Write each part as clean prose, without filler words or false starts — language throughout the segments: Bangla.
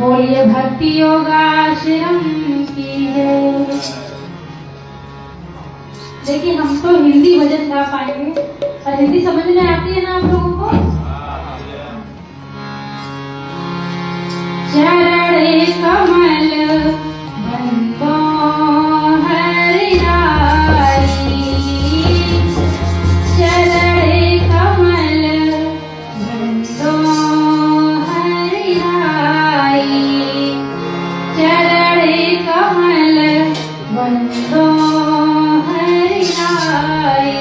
बोलिए भक्ति योगाश्रम की है। देखिए हम तो हिंदी भजन गा पाएंगे और हिंदी समझ में आती है ना आप लोगों को। चरण कमल बंदो हरिराई, चरण कमल बंदो हरिराई, चरण कमल बंदो हरिराई।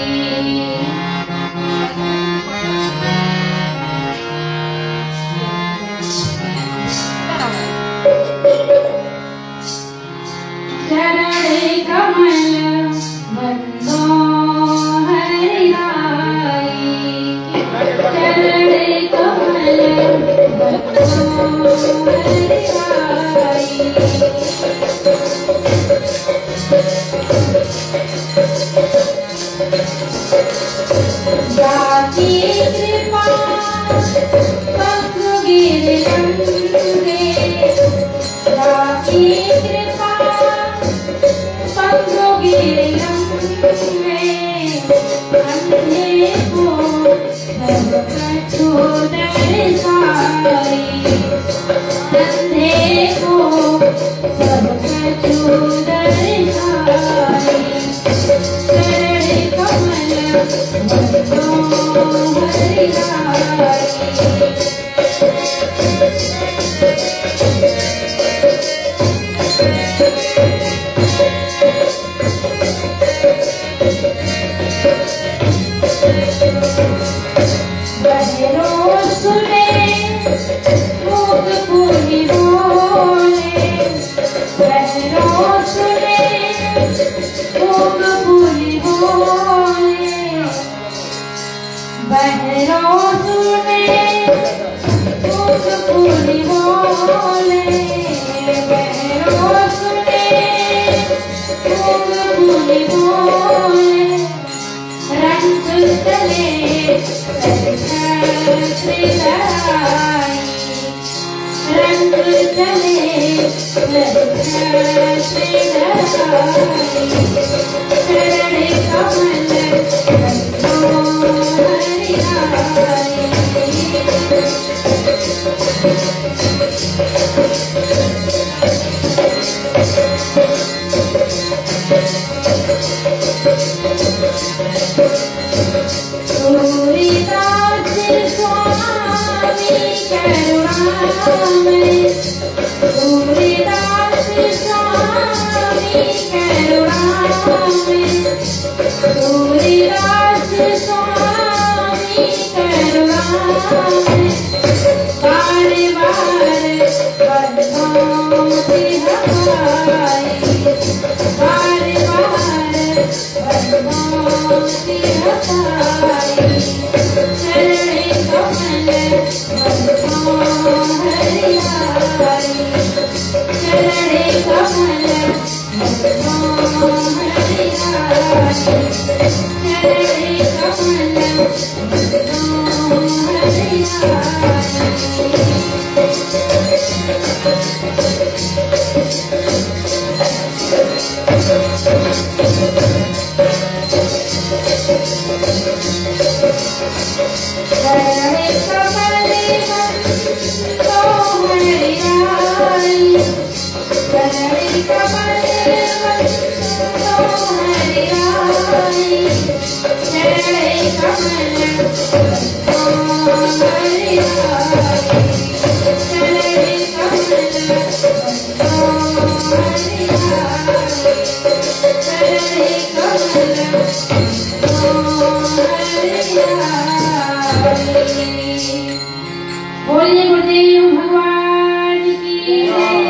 बोलिए गुरुदेव भगवान की जय।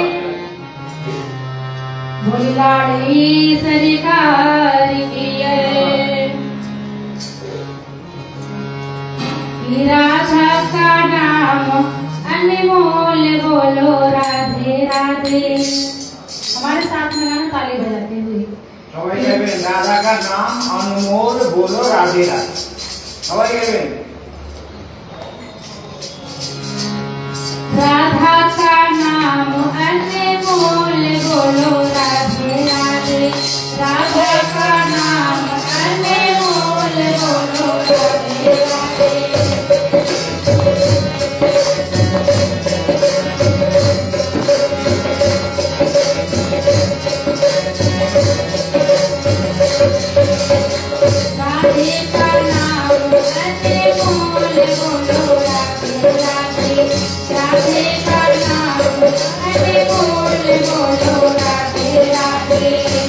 बोली लाडली सरकार की जय। राधा का नाम अनमोल, बोलो राधे राधे। हमारे साथ में गाना ताली बजाते हुए राधा का नाम अनमोल, बोलो राधे राधे। राधा का नाम बोलो राधे राधे, राधे का नाम अनमोल बोलो राधे राधे।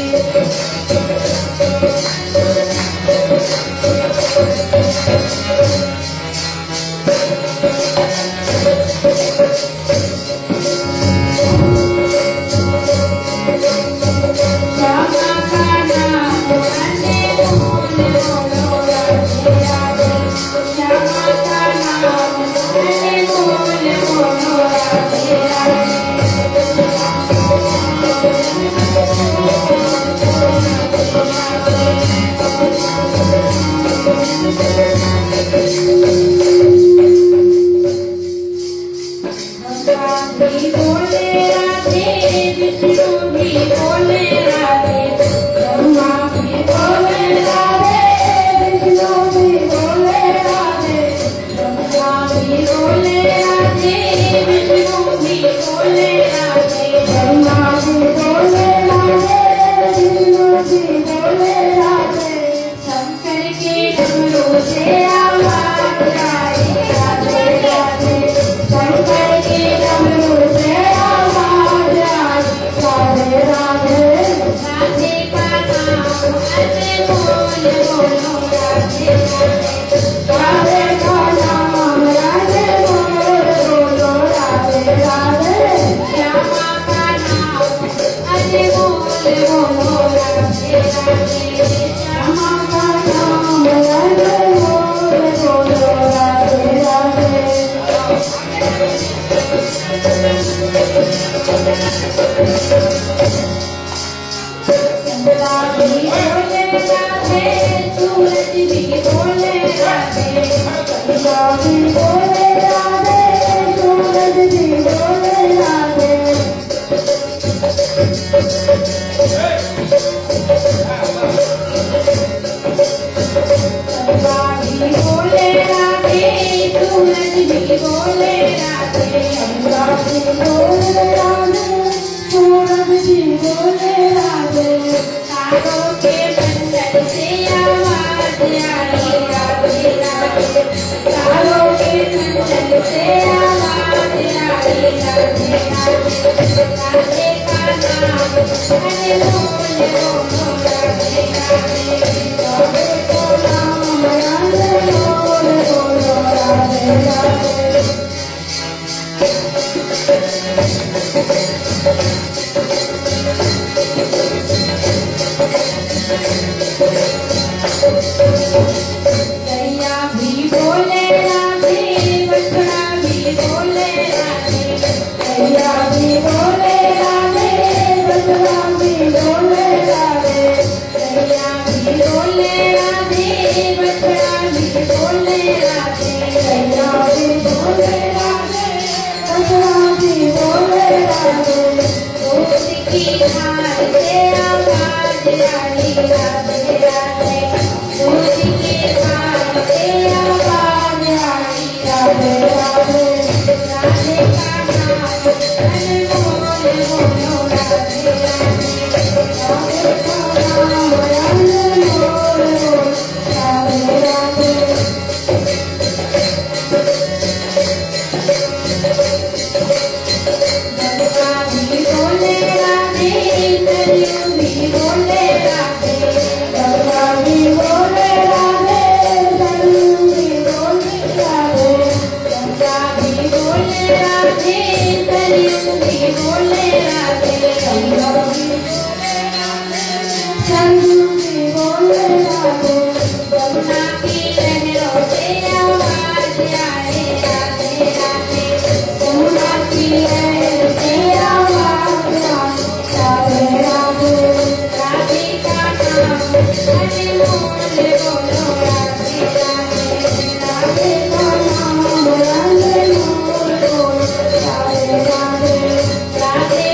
राधे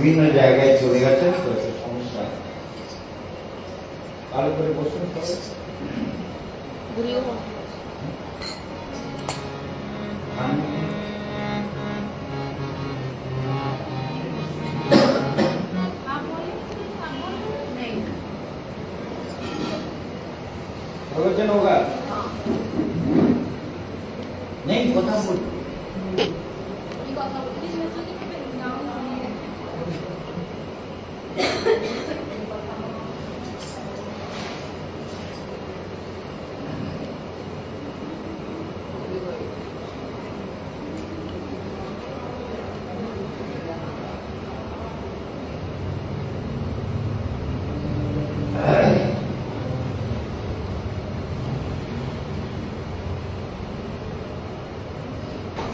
বিভিন্ন জায়গায় চলে গেছেন তো সমস্যা ভালো করে বসুন प्रवचन होगा नहीं কথা বল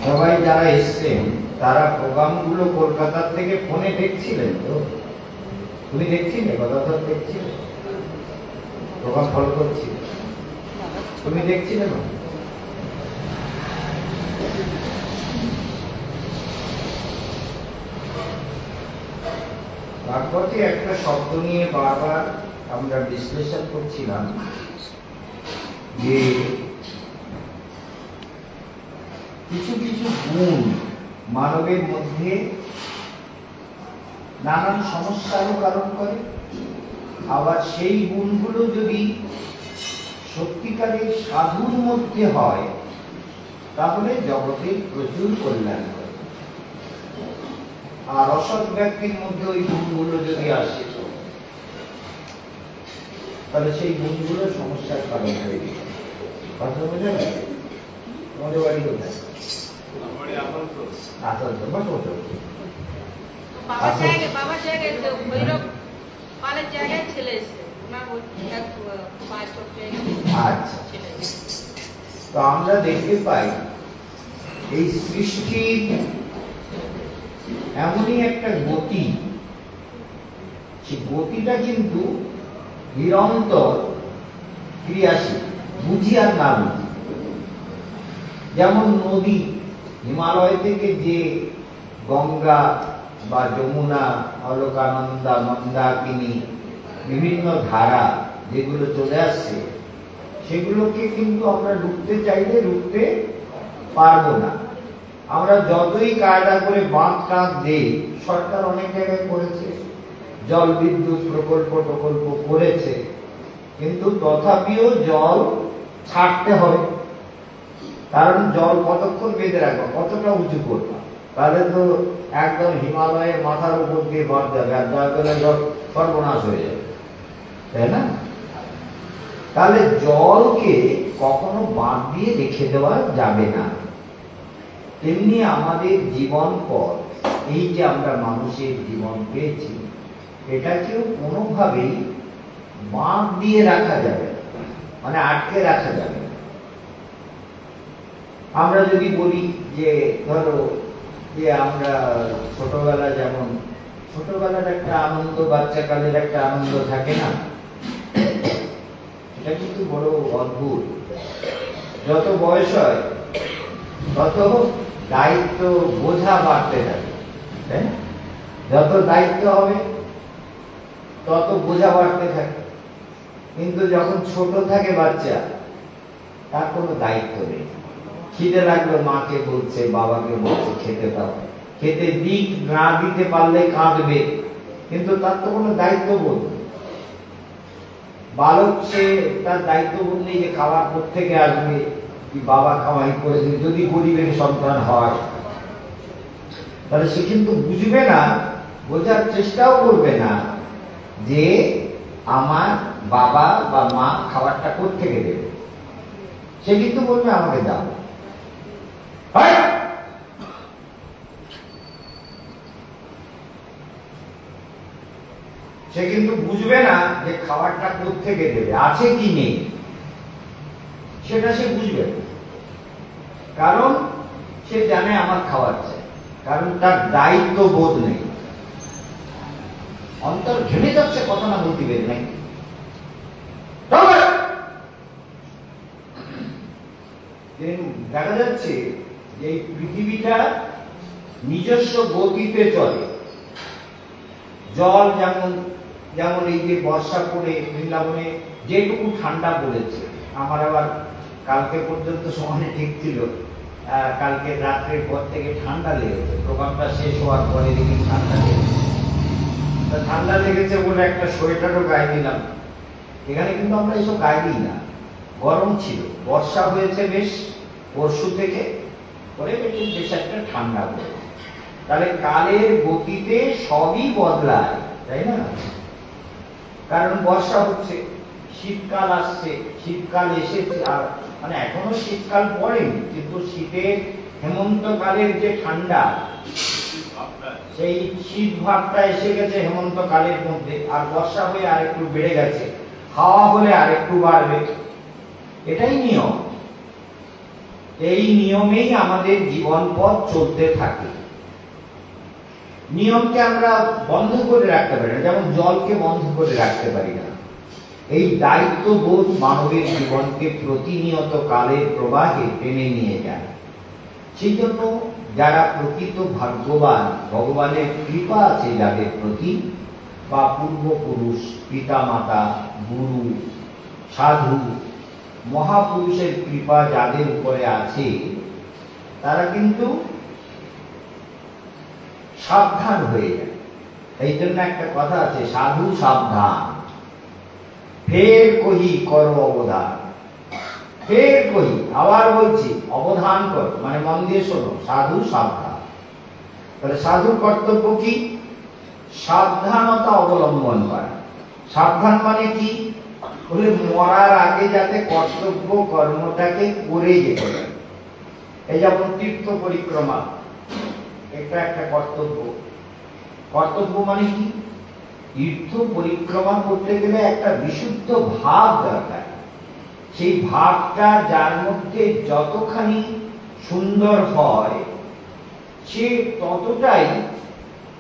সবাই যারা এসেছেন তারা প্রোগ্রামগুলো কলকাতা থেকে ফোনে দেখছিলেন তো তুমি দেখছিলে কতটা দেখছিলে প্রোগ্রাম ফলো করছিলে তুমি দেখছিলে না ভাগবতী একটা শব্দ নিয়ে বারবার আমরা বিশ্লেষণ করছিলাম যে কিছু কিছু গুণ মানবের মধ্যে নানান সমস্যারও কারণ করে আবার সেই গুণগুলো যদি সত্যিকারের সাধুর মধ্যে হয় তাহলে জগতের প্রচুর কল্যাণ করে আর অসৎ ব্যক্তির মধ্যে ওই গুণগুলো যদি আসে তাহলে সেই গুণগুলো সমস্যার কারণ হয়ে যায় কথা বোঝা যায় তোমাদের বাড়ি কোথায় তো আমরা দেখতে পাই এই সৃষ্টির এমনই একটা গতি সেই গতিটা কিন্তু নিরন্তর ক্রিয়াশীল বুঝি আর না বুঝি যেমন নদী হিমালয় থেকে যে গঙ্গা বা যমুনা অলকানন্দা মন্দাকিনী বিভিন্ন ধারা যেগুলো চলে আসছে সেগুলোকে কিন্তু আমরা রুখতে চাইলে রুখতে পারবো না আমরা যতই কায়দা করে বাঁধ টাঁধ দেই সরকার অনেক জায়গায় করেছে জল বিদ্যুৎ প্রকল্প করেছে কিন্তু তথাপিও জল ছাড়তে হবে কারণ জল কতক্ষণ বেঁধে রাখবো কতটা উঁচু করবো তাহলে তো একদম হিমালয়ের মাথার উপর দিয়ে বাঁধ যাবে আর দয়া করে জল সর্বনাশ হয়ে যাবে তাই না তাহলে জলকে কখনো বাঁধ দিয়ে রেখে দেওয়া যাবে না তেমনি আমাদের জীবন পথ এই যে আমরা মানুষের জীবন পেয়েছি এটাকেও কোনোভাবেই বাঁধ দিয়ে রাখা যাবে মানে আটকে রাখা যাবে আমরা যদি বলি যে ধরো যে আমরা ছোটবেলা যেমন ছোটবেলার একটা আনন্দ বাচ্চাকালের একটা আনন্দ থাকে না এটা কিন্তু বড় অদ্ভুত যত বয়স হয় তত দায়িত্ব বোঝা বাড়তে থাকে তাই না? যত দায়িত্ব হবে তত বোঝা বাড়তে থাকে। কিন্তু যখন ছোট থাকে বাচ্চা, তার কোনো দায়িত্ব নেই। খিদে লাগলো মাকে বলছে, বাবাকে বলছে খেতে দাও, খেতে দিক না দিতে পারলে কাঁদবে, কিন্তু তার তো কোনো দায়িত্ববোধ নেই। বালক সে তার দায়িত্ববোধ নেই যে খাবার কোত্থেকে আসবে, কি বাবা খাওয়াই করে দেবে। যদি গরিবের সন্তান হয় তাহলে সে কিন্তু বুঝবে না, বোঝার চেষ্টাও করবে না যে আমার বাবা বা মা খাবারটা কোত্থেকে দেবে। সে কিন্তু বলবে আমাকে দাও। সে কিন্তু বুঝবে না যে খাবারটা কোত্থেকে দেবে, আছে কি নেই, সেটা সে বুঝবে না। কারণ সে জানে আমার খাবার চাই, কারণ তার দায়িত্ব বোধ নেই। অন্তর ঘেমে যাচ্ছে কথা না বলতে পেরে নাই। দেখা যাচ্ছে যে এই পৃথিবীটা নিজস্ব গতিতে চলে। জল যেমন যেমন এই যে বর্ষা পড়ে বৃন্দাবনে যেটুকু ঠান্ডা পড়েছে, আমার আবার কালকে পর্যন্ত সময় ঠিক ছিল, কালকে রাত্রের পর থেকে ঠান্ডা লেগেছে। প্রোগ্রামটা শেষ হওয়ার পরে দেখি ঠান্ডা লেগেছে। ঠান্ডা লেগেছে বলে একটা সোয়েটারও গায়ে দিলাম। এখানে কিন্তু আমরা এসব গায়ে দিই না, গরম ছিল। বর্ষা হয়েছে বেশ পরশু থেকে, পরে বেশ একটা ঠান্ডা পড়ে। তাহলে কালের গতিতে সবই বদলায়, তাই না? কারণ বর্ষা হচ্ছে, শীতকাল আসছে, শীতকাল এসেছে, আর মানে এখনো শীতকাল পড়েনি, কিন্তু শীতের হেমন্তকালের যে ঠান্ডা, সেই শীত ভাবটা এসে গেছে হেমন্তকালের মধ্যে। আর বর্ষা হয়ে আরেকটু বেড়ে গেছে, হাওয়া হলে আরেকটু বাড়বে। এটাই নিয়ম। এই নিয়মেই আমাদের জীবন পথ চলতে থাকে। নিয়মকে আমরা বন্ধ করে রাখতে পারি না, যেমন জলকে বন্ধ করে রাখতে পারি না। এই দায়িত্ববোধ মানবের জীবনকে প্রতিনিয়ত কালের প্রবাহে টেনে নিয়ে যায়। সেই জন্য যারা প্রকৃত ভাগ্যবান, ভগবানের কৃপা আছে যাদের প্রতি, বা পূর্বপুরুষ, পিতামাতা, গুরু, সাধু, মহাপুরুষের কৃপা যাদের উপরে আছে, তারা কিন্তু সাবধান হয়ে যায়। এই জন্য একটা কথা আছে, সাধু সাবধান, ফের কহি করো অবধান। ফের কহি, আবার বলছি, অবধান কর, মানে মন দিয়ে শোনো, সাধু সাবধান। তাহলে সাধুর কর্তব্য কি? সাবধানতা অবলম্বন করা। সাবধান মানে কি? বলে মরার আগে যাতে কর্তব্য কর্মটাকে করে যেতে পারে। এই যেমন তীর্থ পরিক্রমা, এটা একটা কর্তব্য। কর্তব্য মানে কি? তীর্থ পরিক্রমা করতে গেলে একটা বিশুদ্ধ ভাব দরকার। সেই ভাবটা যার মধ্যে যতখানি সুন্দর হয়, সে ততটাই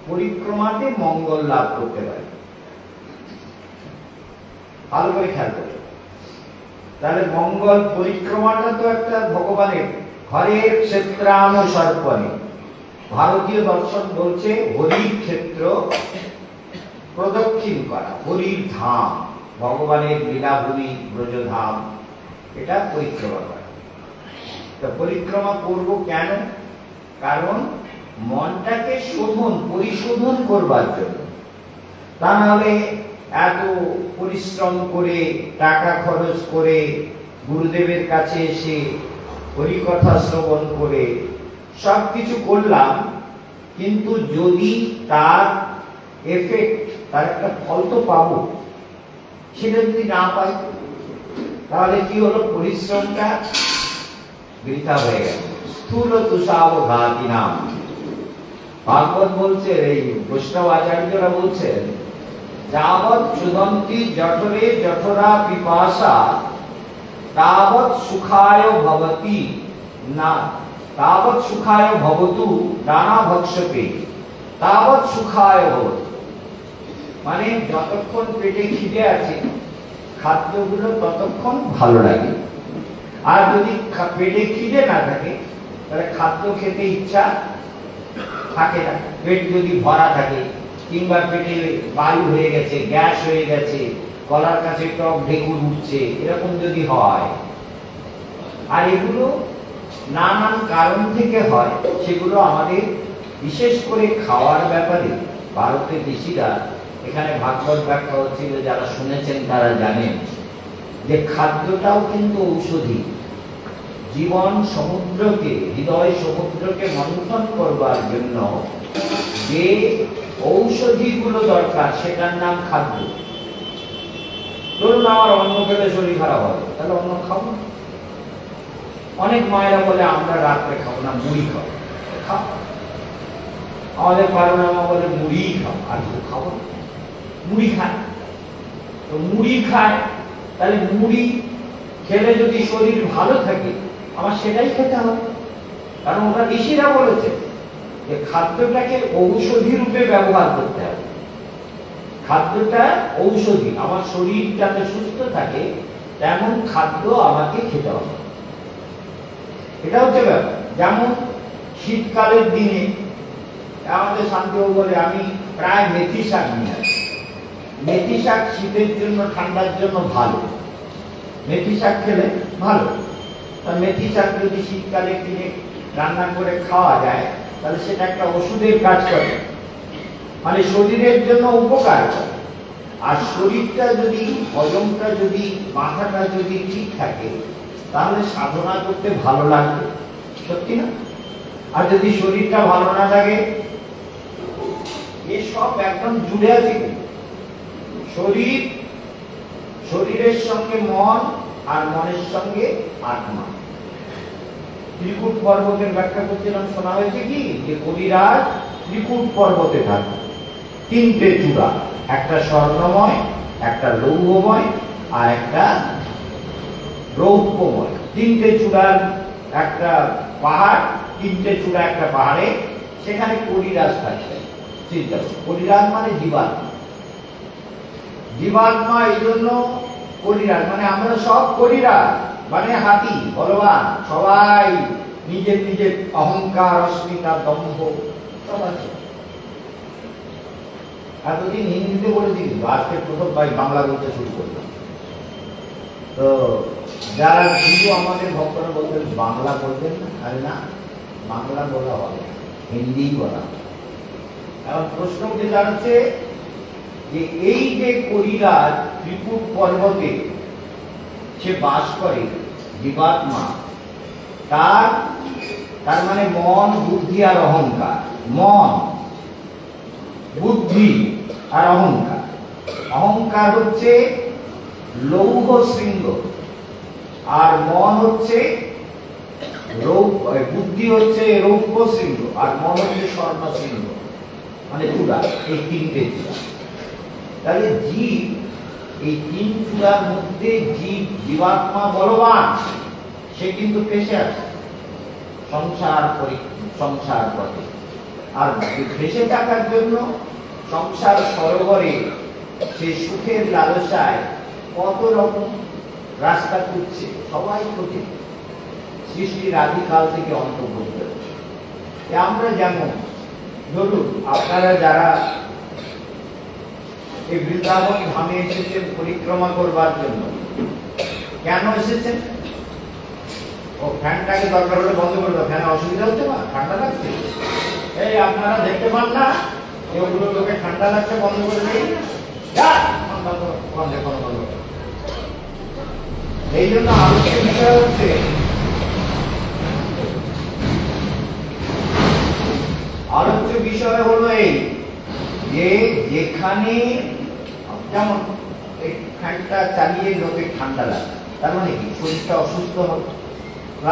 পরিক্রমাতে মঙ্গল লাভ করতে পারে। ভালো করে খেয়াল করে। তাহলে মঙ্গল পরিক্রমাটা তো একটা ভগবানের হরের ক্ষেত্রানুসর্পণে। ভারতীয় দর্শন বলছে হরির ক্ষেত্র প্রদক্ষিণ করা, হরির ধাম, ভগবানের লীলাভূমি ব্রজধাম, এটা পরিক্রমা করা। তো পরিক্রমা করব কেন? কারণ মনটাকে পরিশোধন করবার জন্য। তা নাহলে এত পরিশ্রম করে, টাকা খরচ করে, গুরুদেবের কাছে এসে হরিকথা শ্রবণ করে সবকিছু করলাম, কিন্তু যদি তার এফেক্ট, তার একটা ফল তো পাবো, সেটা যদি না পাই, তাহলে কি হলো? পরিশ্রমটা বৃথা হয়ে গেল। স্থূল তুষাবঘাতী নাম। ভাগবত বলছে, এই বৈষ্ণব আচার্যরা বলছেন, যাবৎ সুদন্তি জঠরে জঠরা পিপাসা তাবৎ সুখায় ভবতি না, তাবৎ সুখায় ভবতু নানা ভক্ষকে তাবৎ সুখায় ভবতু। মানে যতক্ষণ পেটে খিদে আছে, খাদ্যগুলো ততক্ষণ ভালো লাগে। আর যদি পেটে খিদে না থাকে, তাহলে খাদ্য খেতে ইচ্ছা থাকে না, পেট যদি ভরা থাকে কিংবা পেটে বায়ু হয়ে গেছে, গ্যাস হয়ে গেছে, গলার কাছে টক ঢেকুর উঠছে, এরকম যদি হয়, আর এগুলো নানান কারণ থেকে হয়, সেগুলো আমাদের বিশেষ করে খাওয়ার ব্যাপারে ভারতের ঋষিরা, এখানে ভাগবত ব্যাখ্যা হচ্ছিল, যারা শুনেছেন তারা জানেন যে খাদ্যটাও কিন্তু ঔষধি। জীবন সমুদ্রকে, হৃদয় সমুদ্রকে মন্থন করবার জন্য যে ঔষধিগুলো দরকার সেটার নাম খাদ্য। ধরুন আমার অন্ন খেলে শরীর খারাপ হবে, তাহলে অন্ন খাবো না। অনেক মায়েরা বলে আমরা রাত্রে খাবো না, মুড়ি খাবো। খাও, আমাদের পারোনামা বলে মুড়ি খাও, আর কিছু খাবো না, মুড়ি খায়। তো মুড়ি খায়, তাহলে মুড়ি খেলে যদি শরীর ভালো থাকে আমার সেটাই খেতে হবে, কারণ ওরা ঋষিরা বলেছে যে খাদ্যটাকে ঔষধি রূপে ব্যবহার করতে হবে। খাদ্যটা ঔষধি, আমার শরীর যাতে সুস্থ থাকে তেমন খাদ্য আমাকে খেতে হবে। এটা হচ্ছে ব্যাপার। যেমন শীতকালের দিনে আমাদের শান্তিবাবু বলে আমি প্রায় মেথি শাক নিয়ে আসি। মেথি শাক শীতের জন্য, ঠান্ডার জন্য ভালো, মেথি শাক খেলে ভালো। মেথি শাক যদি শীতকালে কিনে রান্না করে খাওয়া যায় তাহলে সেটা একটা ওষুধের কাজ করে, মানে শরীরের জন্য উপকার করে। আর শরীরটা যদি, হজমটা যদি, মাথাটা যদি ঠিক থাকে তাহলে সাধনা করতে ভালো লাগবে, সত্যি না? আর যদি শরীরটা ভালো না থাকে, এসব একদম জুড়ে আছে। শরীর, শরীরের সঙ্গে মন, আর মনের সঙ্গে আত্মা। ত্রিকূট পর্বতের ব্যাখ্যা করছিলাম, শোনা হয়েছে কি যে কবিরাজ ত্রিকূট পর্বতে থাকে, তিনটে চূড়া, একটা স্বর্ণময়, একটা লৌহময়, আর একটা রৌপ্যময়। তিনটে চূড়ার একটা পাহাড়, তিনটে চূড়া একটা পাহাড়ে, সেখানে কবিরাজ থাকে। চিন্তা, কবিরাজ মানে জীবাত্মা। জীবাত্মা এই জন্য কবিরাজ, মানে আমরা সব কবিরাজ, মানে হাতি, বলবান, সবাই নিজের নিজের অহংকার, অস্মিতা, দম্ভ সব আছে। এতদিন হিন্দিতে বলেছি, কিন্তু আজকে প্রথম বাংলা বলতে শুরু করলাম। তো যারা হিন্দু আমাদের ভক্তরা বলতেন বাংলা বলতেন না, আরে না, বাংলা বলা হবে, হিন্দি বলা। এখন প্রশ্ন উঠে দাঁড়াচ্ছে যে এই যে কবিরাজ ত্রিকূট পর্বতে সে বাস করে, জীবাত্মা, তার মানে মন, বুদ্ধি আর অহংকার। মন, বুদ্ধি আর অহংকার। অহংকার হচ্ছে লৌহ শৃঙ্গ, আর মন হচ্ছে বুদ্ধি হচ্ছে রৌপ্য শৃঙ্গ, আর মন হচ্ছে স্বর্ণ শৃঙ্গ, মানে চূড়া। এই তিনটে চূড়া। তাহলে জীব, এই তিন চূড়ার মধ্যে জীব, জীবাত্মা বলবান, সে কিন্তু ফেসে আছে সংসার পথে। আর ফেসে থাকার জন্য সংসার সরোবরে সে সুখের লালসায় কত রকম রাস্তা খুঁজছে, সবাই খোঁজে, সৃষ্টির আদিকাল থেকে অন্ত পর্যন্ত। আমরা যেমন, ধরুন আপনারা যারা এই বৃন্দাবন ধামে এসেছেন পরিক্রমা করবার জন্য, কেন এসেছেন? ও ফ্যানটাকে দরকার হলে বন্ধ করে দাও, ফ্যানে অসুবিধা হচ্ছে না, ঠান্ডা লাগছে। এই আপনারা দেখতে পান না এগুলো লোকে ঠান্ডা লাগছে, বন্ধ করে নেই, এই জন্য আলোচ্য বিষয় হচ্ছে, আলোচ্য বিষয় হলো এই যে যেখানে যেমন এই ফ্যানটা চালিয়ে লোকে ঠান্ডা লাগে, তার মানে কি শরীরটা অসুস্থ হবে।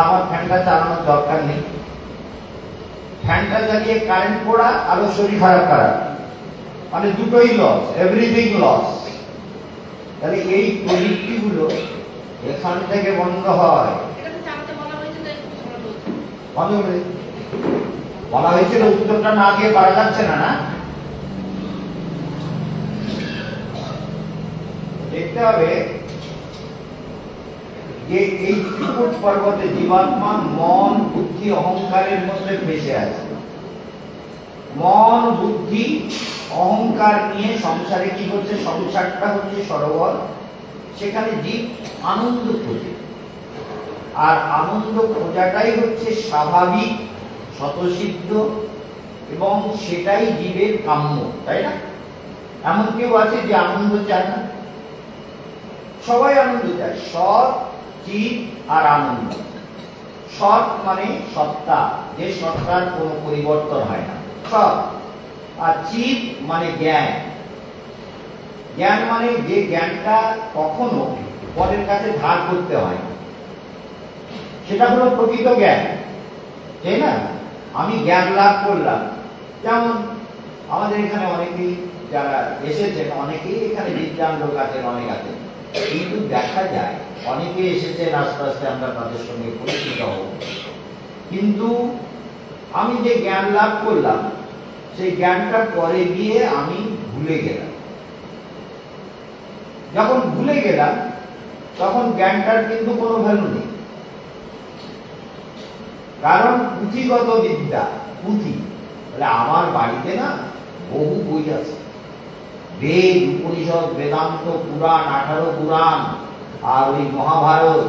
আমার ফ্যানটা চালানোর দরকার নেই, ফ্যানটা চালিয়ে কারেন্ট পড়া আরো শরীর খারাপ করা, মানে দুটোই লস, এভরিথিং লস। তাহলে এই প্রযুক্তিগুলো এখান থেকে বন্ধ হয়। বন্ধ করে বলা হয়েছিল, উত্তরটা না দিয়ে পারা যাচ্ছে না। না, দেখতে হবে যে এই ত্রিকূট পর্বতে জীবাত্মা মন, বুদ্ধি, অহংকারের মধ্যে ফেসে আছে। মন বুদ্ধি অহংকার নিয়ে সংসারে কি হচ্ছে, সংসারটা হচ্ছে সরোবর, সেখানে জীব আনন্দ খোঁজে। আর আনন্দ খোঁজাটাই হচ্ছে স্বাভাবিক, স্বতঃসিদ্ধ, এবং সেটাই জীবের কাম্য, তাই না? এমন কেউ আছে যে আনন্দ চায় না? সবাই আনন্দ চায়। সৎ, চিৎ আর আনন্দ। সৎ মানে সত্তা, যে সত্তার কোনো পরিবর্তন হয় না, সৎ। আর চিৎ মানে জ্ঞান। জ্ঞান মানে যে জ্ঞানটা কখনো পরের কাছে ধার করতে হয় না, সেটা হলো প্রকৃত জ্ঞান, তাই না? আমি জ্ঞান লাভ করলাম, যেমন আমাদের এখানে অনেকেই যারা এসেছেন, অনেকেই এখানে বিদ্যান লোক আছেন, অনেক আছেন, কিন্তু দেখা যায় অনেকে এসেছেন, আস্তে আস্তে আমরা তাদের সঙ্গে পরিচিত হব, কিন্তু আমি যে জ্ঞান লাভ করলাম সেই জ্ঞানটা পরে গিয়ে আমি ভুলে গেলাম। যখন ভুলে গেলাম তখন জ্ঞানটার কিন্তু কোনো ভ্যালু নেই, কারণ পুঁথিগত বিদ্যা, পুঁথি। আমার বাড়িতে না বহু বই আছে, বেদ, উপনিষদ, বেদান্ত, পুরাণ, 18 পুরাণ, আর ওই মহাভারত,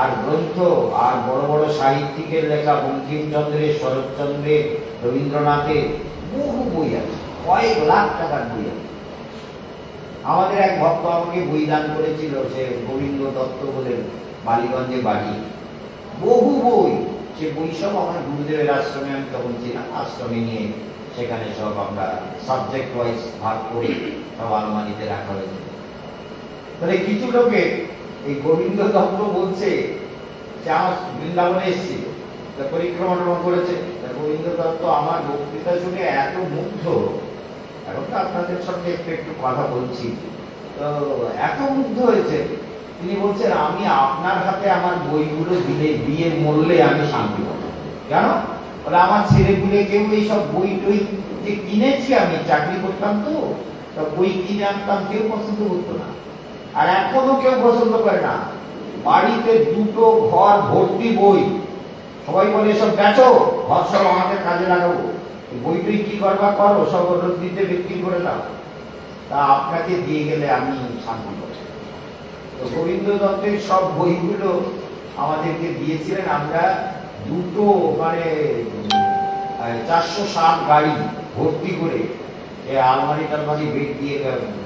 আর গ্রন্থ, আর বড় বড় সাহিত্যিকের লেখা, বঙ্কিমচন্দ্রের, শরৎচন্দ্রের, রবীন্দ্রনাথের বহু বই আছে, কয়েক লাখ টাকার বই আছে। আমাদের এক ভক্ত আমাকে বই দান করেছিল, সে গোবিন্দ দত্ত বলে, বালিগঞ্জে বাড়ি, বহু বই। সে বই সব আমার গুরুদেবের আশ্রমে, আমি তখন ছিলাম, আশ্রমে নিয়ে সেখানে সব আমরা সাবজেক্ট ওয়াইজ ভাগ করে সব আলমারিতে রাখা হয়েছে। তাহলে কিছু লোকে এই গোবিন্দ দত্ত বলছে যে আমার বৃন্দাবনে এসেছিল, পরিক্রমা করেছে, গোবিন্দ দত্ত আমার বক্তৃতা শুনে এত মুগ্ধ, এখন তো আপনাদের সঙ্গে একটু একটু কথা বলছি, তো এত মুগ্ধ হয়েছে, তিনি বলছেন আমি আপনার হাতে আমার বইগুলো দিয়ে মরলে আমি শান্তি পাবো। কেন? বলে আমার ছেলেগুলো কেউ এইসব বই টই যে কিনেছি, আমি চাকরি করতাম তো বই কিনে আনতাম, কেউ পছন্দ করতো না, আর এখনো কেউ পছন্দ করে না। বাড়িতে 2টো ঘর ভর্তি বই, সবাই বলে এসব বেচো, ঘর সব আমাদের কাজে লাগাবো, বই টই কি করবা করো, সব দিতে বিক্রি করে দাও, তা আপনাকে দিয়ে গেলে আমি শান্তি পাবো। তো গোবিন্দ দত্তের সব বইগুলো আমাদেরকে দিয়েছিলেন, আমরা 2টো মানে 460 গাড়ি ভর্তি করে আলমারি টালমারি বেড দিয়ে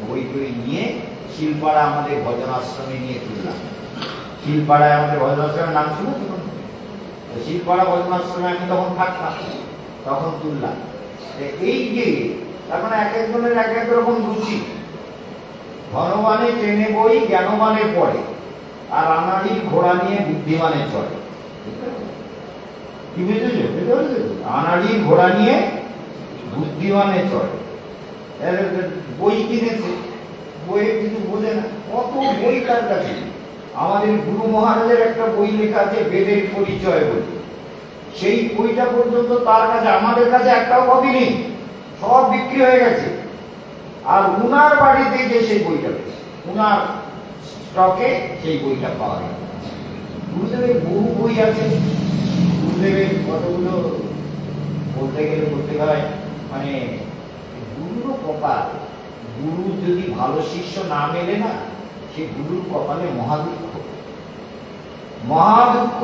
বই টই নিয়ে শিলপাড়া আমাদের ভজন আশ্রমে নিয়ে তুললাম। শিলপাড়ায় আমাদের ভজন আশ্রমের নাম ছিল, শিলপাড়া ভজন আশ্রমে আমি তখন থাকতাম, তখন তুললাম। এই যে তার মানে এক একজনের এক এক রকম রুচি। ধনবানে ট্রেনে বই, জ্ঞানবানে পড়ে, আর আনাড়ির ঘোড়া নিয়ে বুদ্ধিমানে চড়ে। কি বুঝেছো? আনাড়ির ঘোড়া নিয়ে বুদ্ধিমানে চড়ে। বই কিনেছে, বইয়ে কিছু বোঝে না, কত বই তার কাছে। আমাদের গুরু মহারাজের একটা বই লেখা আছে, বেদের পরিচয় বই, সেই বইটা পর্যন্ত তার কাছে, আমাদের কাছে একটাও কপি নেই, সব বিক্রি হয়ে গেছে। আর উনার বাড়িতে গিয়ে সেই বইটা পেয়েছে, উনার স্টকে সেই বইটা পাওয়া যায়। গুরুদেবের বহু বই আছে, গুরুদেবের কতগুলো বলতে গেলে বলতে হয়, মানে গুরুরও কপাল। গুরু যদি ভালো শিষ্য না মেলে না, সে গুরুর কপালে মহাদুঃখ, মহাদুঃখ।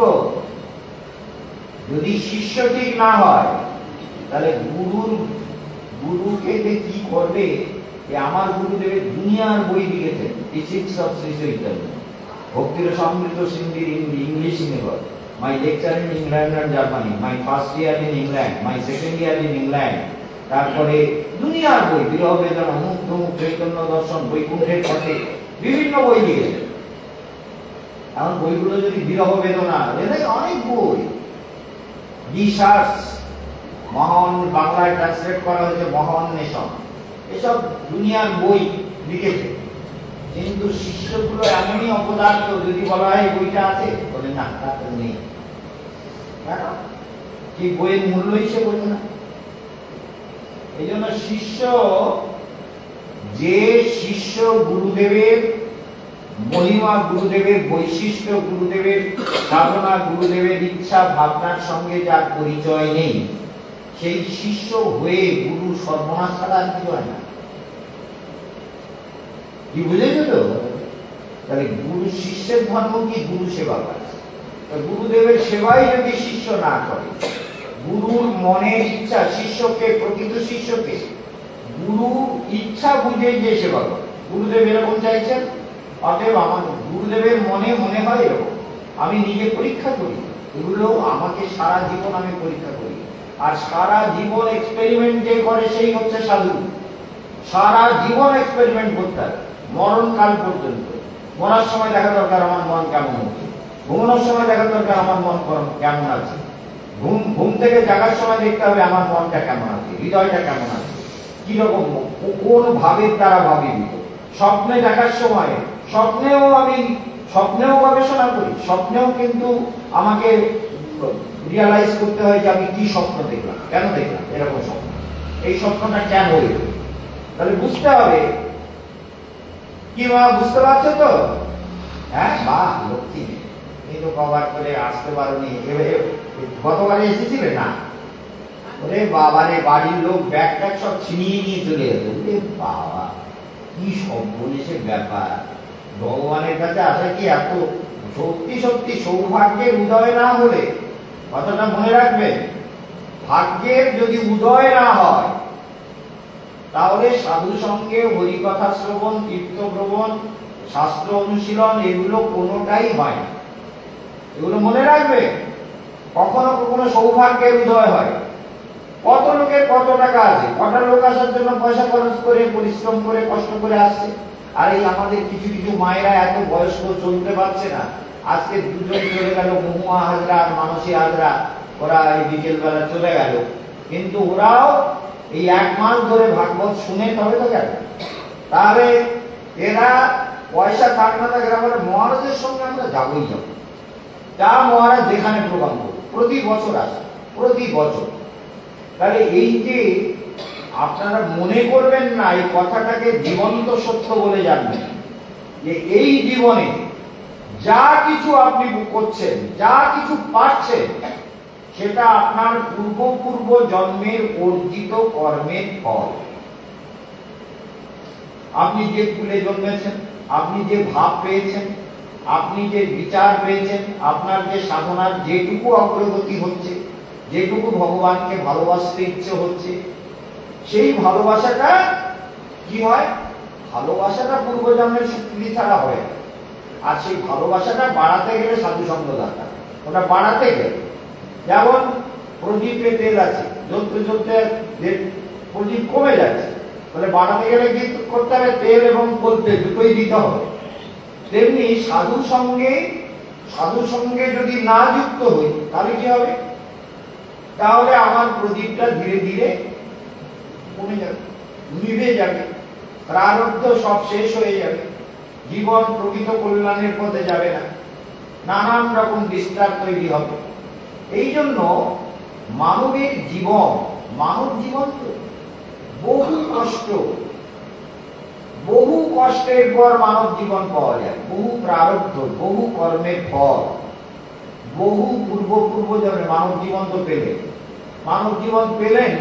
যদি শিষ্য ঠিক না হয়, তাহলে গুরুকে যে কি করবে। আমার গুরুদেবের দুনিয়ার বই লিখেছেন, টিচিংস অফ শ্রী চৈতন্য, ভক্তির সমৃদ্ধ সিন্ধির ইংলিশ নির্ভর, my lecture in England and Germany, my first year in England, my second year in England. তারপরে দুনিয়ার বই, বিরহ বেদনা, মুখ মুখ, চৈতন্য দর্শন, বৈকুণ্ঠের পথে, বিভিন্ন বই লিখেছেন। এখন বইগুলো যদি বিরহ বেদনা, অনেক বই, রিসার্চ, মহান বাংলায় ট্রান্সলেট করা হয়েছে মহান্বেষণ, এসব দুনিয়ার বই লিখেছে। কিন্তু শিষ্যগুলো এমনই অপদার্থ, যদি বলা হয় বইটা আছে, বলে না, তা তো নেই। কেন? এই বইয়ের মূল্যই সে বোঝে না। এই জন্য যে শিষ্য গুরুদেবের মহিমা, গুরুদেবের বৈশিষ্ট্য, গুরুদেবের সাধনা, গুরুদেবের ইচ্ছা ভাবনার সঙ্গে যার পরিচয় নেই, সেই শিষ্য হয়ে গুরু সর্বনাশ ছাড়া আর কিছু হয় না। কি বুঝেছো তো? তাহলে গুরু শিষ্যের ধর্ম কি? গুরু সেবা করে। গুরুদেবের সেবাই যদি শিষ্য না করে, গুরুর মনের ইচ্ছা, শিষ্যকে, প্রকৃত শিষ্যকে গুরু ইচ্ছা বুঝে যে সেবা করে, গুরুদেব এরকম চাইছেন, অতএব আমার গুরুদেবের মনে মনে হয় এরকম। আমি নিজে পরীক্ষা করি, এগুলো আমাকে সারা জীবন আমি পরীক্ষা করি। আর সারা জীবন এক্সপেরিমেন্ট যে করে সেই হচ্ছে সাধু। সারা জীবন এক্সপেরিমেন্ট করতে হবে মরণকাল পর্যন্ত। মরার সময় দেখা দরকার আমার মন কেমন হচ্ছে, ঘুমানোর সময় দেখা দরকার আমার মন কেমন আছে, ঘুম থেকে জাগার সময় দেখতে হবে আমার মনটা কেমন আছে, হৃদয়টা কেমন আছে, কিরকম, কোন ভাবের দ্বারা ভাবিত। স্বপ্নে দেখার সময়, স্বপ্নেও গবেষণা করি, স্বপ্নেও কিন্তু আমাকে রিয়ালাইজ করতে হয় যে আমি কি স্বপ্ন দেখলাম, কেন দেখলাম এরকম স্বপ্ন, এই স্বপ্নটা কেন হইল। তাহলে বুঝতে হবে। কি মা বুঝতে পারছো তো? হ্যাঁ, বাহ, লক্ষ্মী এই তো কভার করে আসতে পারোনি। গতবারে এসেছিলে না? ওরে বাবারে, বাড়ির লোক ব্যাগ ট্যাগ সব ছিনিয়ে নিয়ে চলে যেত। ওরে বাবা, কি সর্বনেশের ব্যাপার। ভগবানের কাছে আসা কি এত সত্যি সত্যি সৌভাগ্যের উদয় না হলে, কথাটা মনে রাখবেন, ভাগ্যের যদি উদয় না হয় তাহলে সাধু সঙ্গে হরিকথা শ্রবণ, তীর্থ ভ্রমণ, শাস্ত্র অনুশীলন এগুলো কোনোটাই হয় না। এগুলো মনে রাখবে। কখনো কখনো সৌভাগ্যের উদয় হয়। কত লোকের কত টাকা আছে, কটা লোক আসার জন্য পয়সা খরচ করে, পরিশ্রম করে, কষ্ট করে আসছে। আর এই আমাদের কিছু কিছু মায়েরা এত বয়স্ক, চলতে পারছে না। আজকে দুজন চলে গেল, মহুয়া হাজরা আর মানসী হাজরা, ওরা এই বিকেল বেলা চলে গেল, কিন্তু ওরাও এই 1 মাস ধরে ভাগবত শুনে তবে তো গেল। তাহলে এরা পয়সা থাক না থাকে, আমরা মহারাজের সঙ্গে আমরা যাবই যাব। যা মহারাজ যেখানে প্রোগ্রাম করবে, প্রতি বছর আসে, প্রতি বছর। তাহলে এই যে আপনারা মনে করবেন না, এই কথাটাকে জীবন্ত সত্য বলে জানবেন যে এই জীবনে যা কিছু আপনি করছেন, যা কিছু পাচ্ছেন, সেটা আপনার পূর্ব জন্মের অর্জিত কর্মের ফল। আপনি যে কুলে জন্মেছেন, আপনি যে ভাব পেয়েছেন, আপনি যে বিচার পেয়েছেন, আপনার যে সাধনার যেটুকু অগ্রগতি হচ্ছে, যেটুকু ভগবানকে ভালোবাসতে ইচ্ছে হচ্ছে, সেই ভালোবাসাটা কি হয়? ভালোবাসাটা পূর্বজন্মের স্বীকৃতি ছাড়া হয়। আর সেই ভালোবাসাটা বাড়াতে গেলে সাধু সঙ্গ দরকার। ওটা বাড়াতে গেলে, যেমন প্রদীপে তেল আছে, জ্বলতে জ্বলতে প্রদীপ কমে যাচ্ছে, তাহলে বাড়াতে গেলে কি করতে হবে? তেল এবং বলতে দুটোই দিতে হবে। তেমনি সাধু সঙ্গে যদি না যুক্ত হই তাহলে কি হবে? তাহলে আমার প্রদীপটা ধীরে ধীরে কমে যাবে, নিভে যাবে, প্রারব্ধ সব শেষ হয়ে যাবে, জীবন প্রকৃত কল্যাণের পথে যাবে না, নানান রকম ডিস্টার্ব তৈরি হবে। এই জন্য মানবের জীবন, মানব জীবন তো বহু কষ্ট, বহু কষ্টের পর মানব জীবন পাওয়া যায়, বহু প্রারব্ধ, বহু কর্মের ফল, বহু পূর্বজন্মে মানব জীবন তো পেলেন। মানব জীবন পেলেন,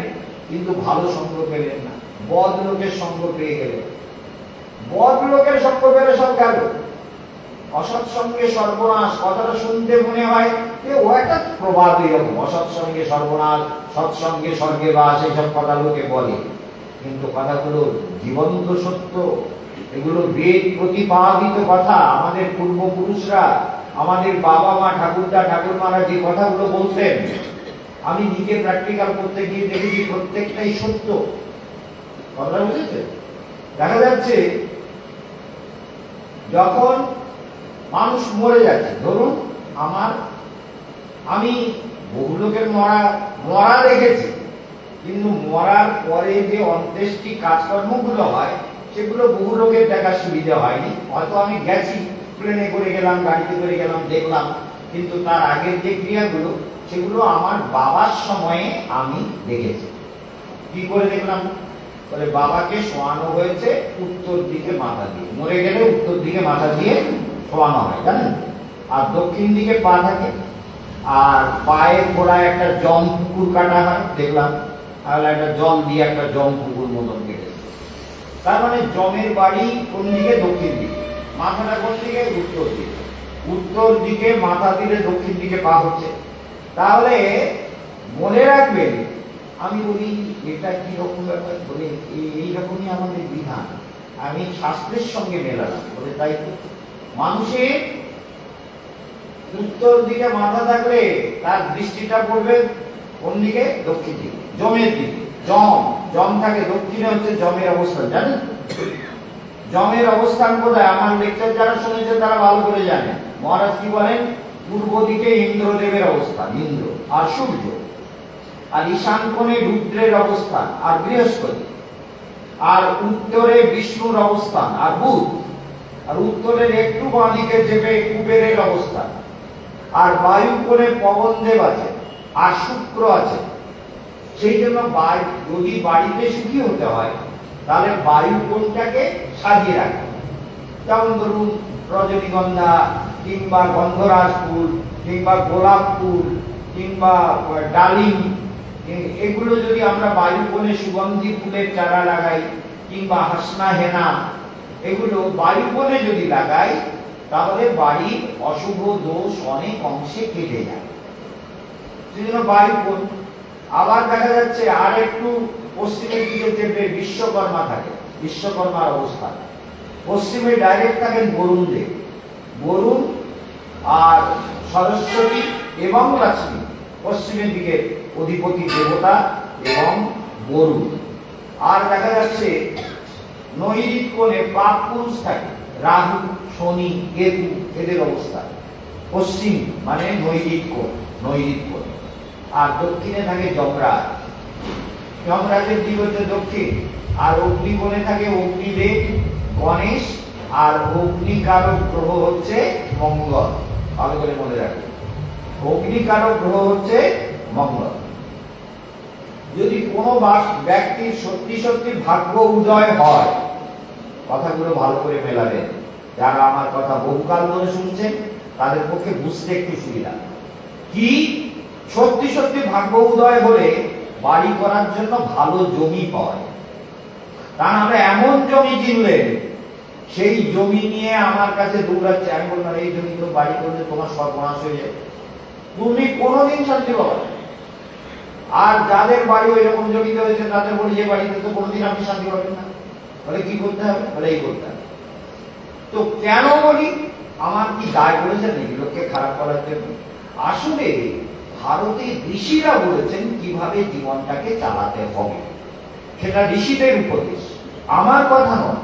কিন্তু ভালো সঙ্গ পেলেন না, বদ লোকের সঙ্গ পেয়ে গেলেন। বদ লোকের সঙ্গ পেলে সব গেল। অসৎসঙ্গে সর্বনাশ, কথাটা শুনতে মনে হয় যে ও একটা প্রবাদ, এরকম অসৎসঙ্গে সর্বনাশ, সৎসঙ্গে স্বর্গে বাস, এইসব কথা লোকে বলে, কিন্তু কথাগুলো জীবন্ত সত্য। এগুলো বেদ প্রতিপাদিত কথা। আমাদের পূর্বপুরুষরা, আমাদের বাবা মা, ঠাকুরদা ঠাকুরমারা যে কথাগুলো বলতেন, আমি নিজে প্র্যাকটিক্যাল করতে গিয়ে দেখেছি প্রত্যেকটাই সত্য। কথাটা বুঝেছে? দেখা যাচ্ছে যখন মানুষ মরে যাচ্ছে, ধরুন আমি বহু লোকের মরা দেখেছি, কিন্তু মরার পরে যে অন্ত্যেষ্টি কাজকর্মগুলো হয় সেগুলো বহু লোকের দেখার সুবিধা হয়নি। হয়তো আমি গেছি, প্লেনে করে গেলাম, গাড়িতে করে গেলাম, দেখলাম, কিন্তু তার আগের যে ক্রিয়াগুলো সেগুলো আমার বাবার সময়ে আমি দেখেছি। কি করে দেখলাম? বলে বাবাকে শোয়ানো হয়েছে উত্তর দিকে মাথা দিয়ে, মরে গেলে উত্তর দিকে মাথা দিয়ে শোয়ানো হয়, জানেন? আর দক্ষিণ দিকে পা থাকে, আর পায়ের গোড়ায় একটা জম পুকুর কাটা হয়, দেখলাম। তাহলে একটা জল দিয়ে একটা জম পুকুর মতন কেটেছে। তার মানে জমের বাড়ি কোন দিকে? দক্ষিণ দিকে। মাথাটা কোন দিকে? উত্তর দিকে। উত্তর দিকে মাথা দিলে দক্ষিণ দিকে পা হচ্ছে। তাহলে মনে রাখবেন, আমি বলি এটা কি রকম ব্যাপার, বলে এইরকমই আমাদের বিধান, আমি শাস্ত্রের সঙ্গে মেলালাম। বলে তাই তো, মানুষের উত্তর দিকে মাথা থাকলে তার দৃষ্টিটা পড়বে কোন দিকে? দক্ষিণ দিকে, জমের দিকে। জম থাকে দক্ষিণে, হচ্ছে জমের অবস্থান, জানেন? জমের অবস্থান কোথায়? আমার লেকচার যারা শুনেছে তারা ভালো করে জানে। মহারাজ কি বলেন? পূর্ব দিকে ইন্দ্রদেবের অবস্থান, ইন্দ্র আর সূর্য, আর ঈশান কোণে রুদ্রের অবস্থান আর বৃহস্পতি, আর উত্তরে বিষ্ণুর অবস্থান আর বুধ, আর উত্তরের একটু বাঁ দিকে চেপে কুবেরের অবস্থান, আর বায়ু কোণে পবনদেব আছে আর শুক্র আছে। সেই জন্য যদি বাড়িতে সুখী হতে হয় তাহলে বায়ু কোণটাকে সাজিয়ে রাখে। যেমন ধরুন রজনীগন্ধা কিংবা গন্ধরাজ ফুল কিংবা গোলাপ ফুল কিংবা ডালিম, এগুলো যদি আমরা বায়ু কোণে সুগন্ধি ফুলের চারা লাগাই কিংবা হাসনা হেনা, এগুলো বায়ু কোণে যদি লাগাই তাহলে বাড়ির অশুভ দোষ অনেক অংশে কেটে যায়। সেজন্য বায়ু কোণ। আবার দেখা যাচ্ছে আর একটু পশ্চিমের দিকে চেপে বিশ্বকর্মা থাকে, বিশ্বকর্মার অবস্থান। পশ্চিমে ডাইরেক্ট থাকেন বরুণ দেব। বরুণ আর সরস্বতী এবং লক্ষ্মী পশ্চিমের দিকে অধিপতি দেবতা এবং বরুণ। আর দেখা যাচ্ছে নৈরিত কোণে পাপ পুরুষ থাকে, রাহু, শনি, কেতু, এদের অবস্থান। পশ্চিম মানে নৈরিত কোণ, নৈরিত কোণ। আর দক্ষিণে থাকে যমরাজ, যমরাজের দিক হচ্ছে দক্ষিণ। আর অগ্নিকোণে থাকে অগ্নিদেব, গণেশ, আর অগ্নিকারক গ্রহ হচ্ছে মঙ্গল। ভালো করে মনে রাখবেন, অগ্নিকারক গ্রহ হচ্ছে মঙ্গল। যদি কোনো ব্যক্তির সত্যি সত্যি ভাগ্য উদয় হয়, কথাগুলো ভালো করে মেলাবেন, যারা আমার কথা বহুকাল ধরে শুনছেন তাদের পক্ষে বুঝতে একটু সুবিধা। কি সত্যি সত্যি ভাগ্য উদয় হলে বাড়ি করার জন্য ভালো জমি পাওয়া যায়। কারণ আমরা এমন জমি কিনলেন, সেই জমি নিয়ে আমার কাছে দৌড়াচ্ছে। আমি বললাম এই জমি তো বাড়ি করলে তোমার সর্বনাশ হয়ে যায়, তুমি কোনোদিন শান্তি পাবে না। আর যাদের বাড়ি ওই রকম জমিতে হয়েছে তাদের বলি যে বাড়িতে তো কোনোদিন আপনি শান্তি পাবেন না। বলে কি করতে হবে? বলে এই করতে হবে। তো কেন বলি? আমার কি দায় বলেছেন নাকি লোককে খারাপ করার জন্য? আসলে ভারতে ঋষিরা বলেছেন কিভাবে জীবনটাকে চালাতে হবে, সেটা ঋষিদের উপদেশ, আমার কথা নয়।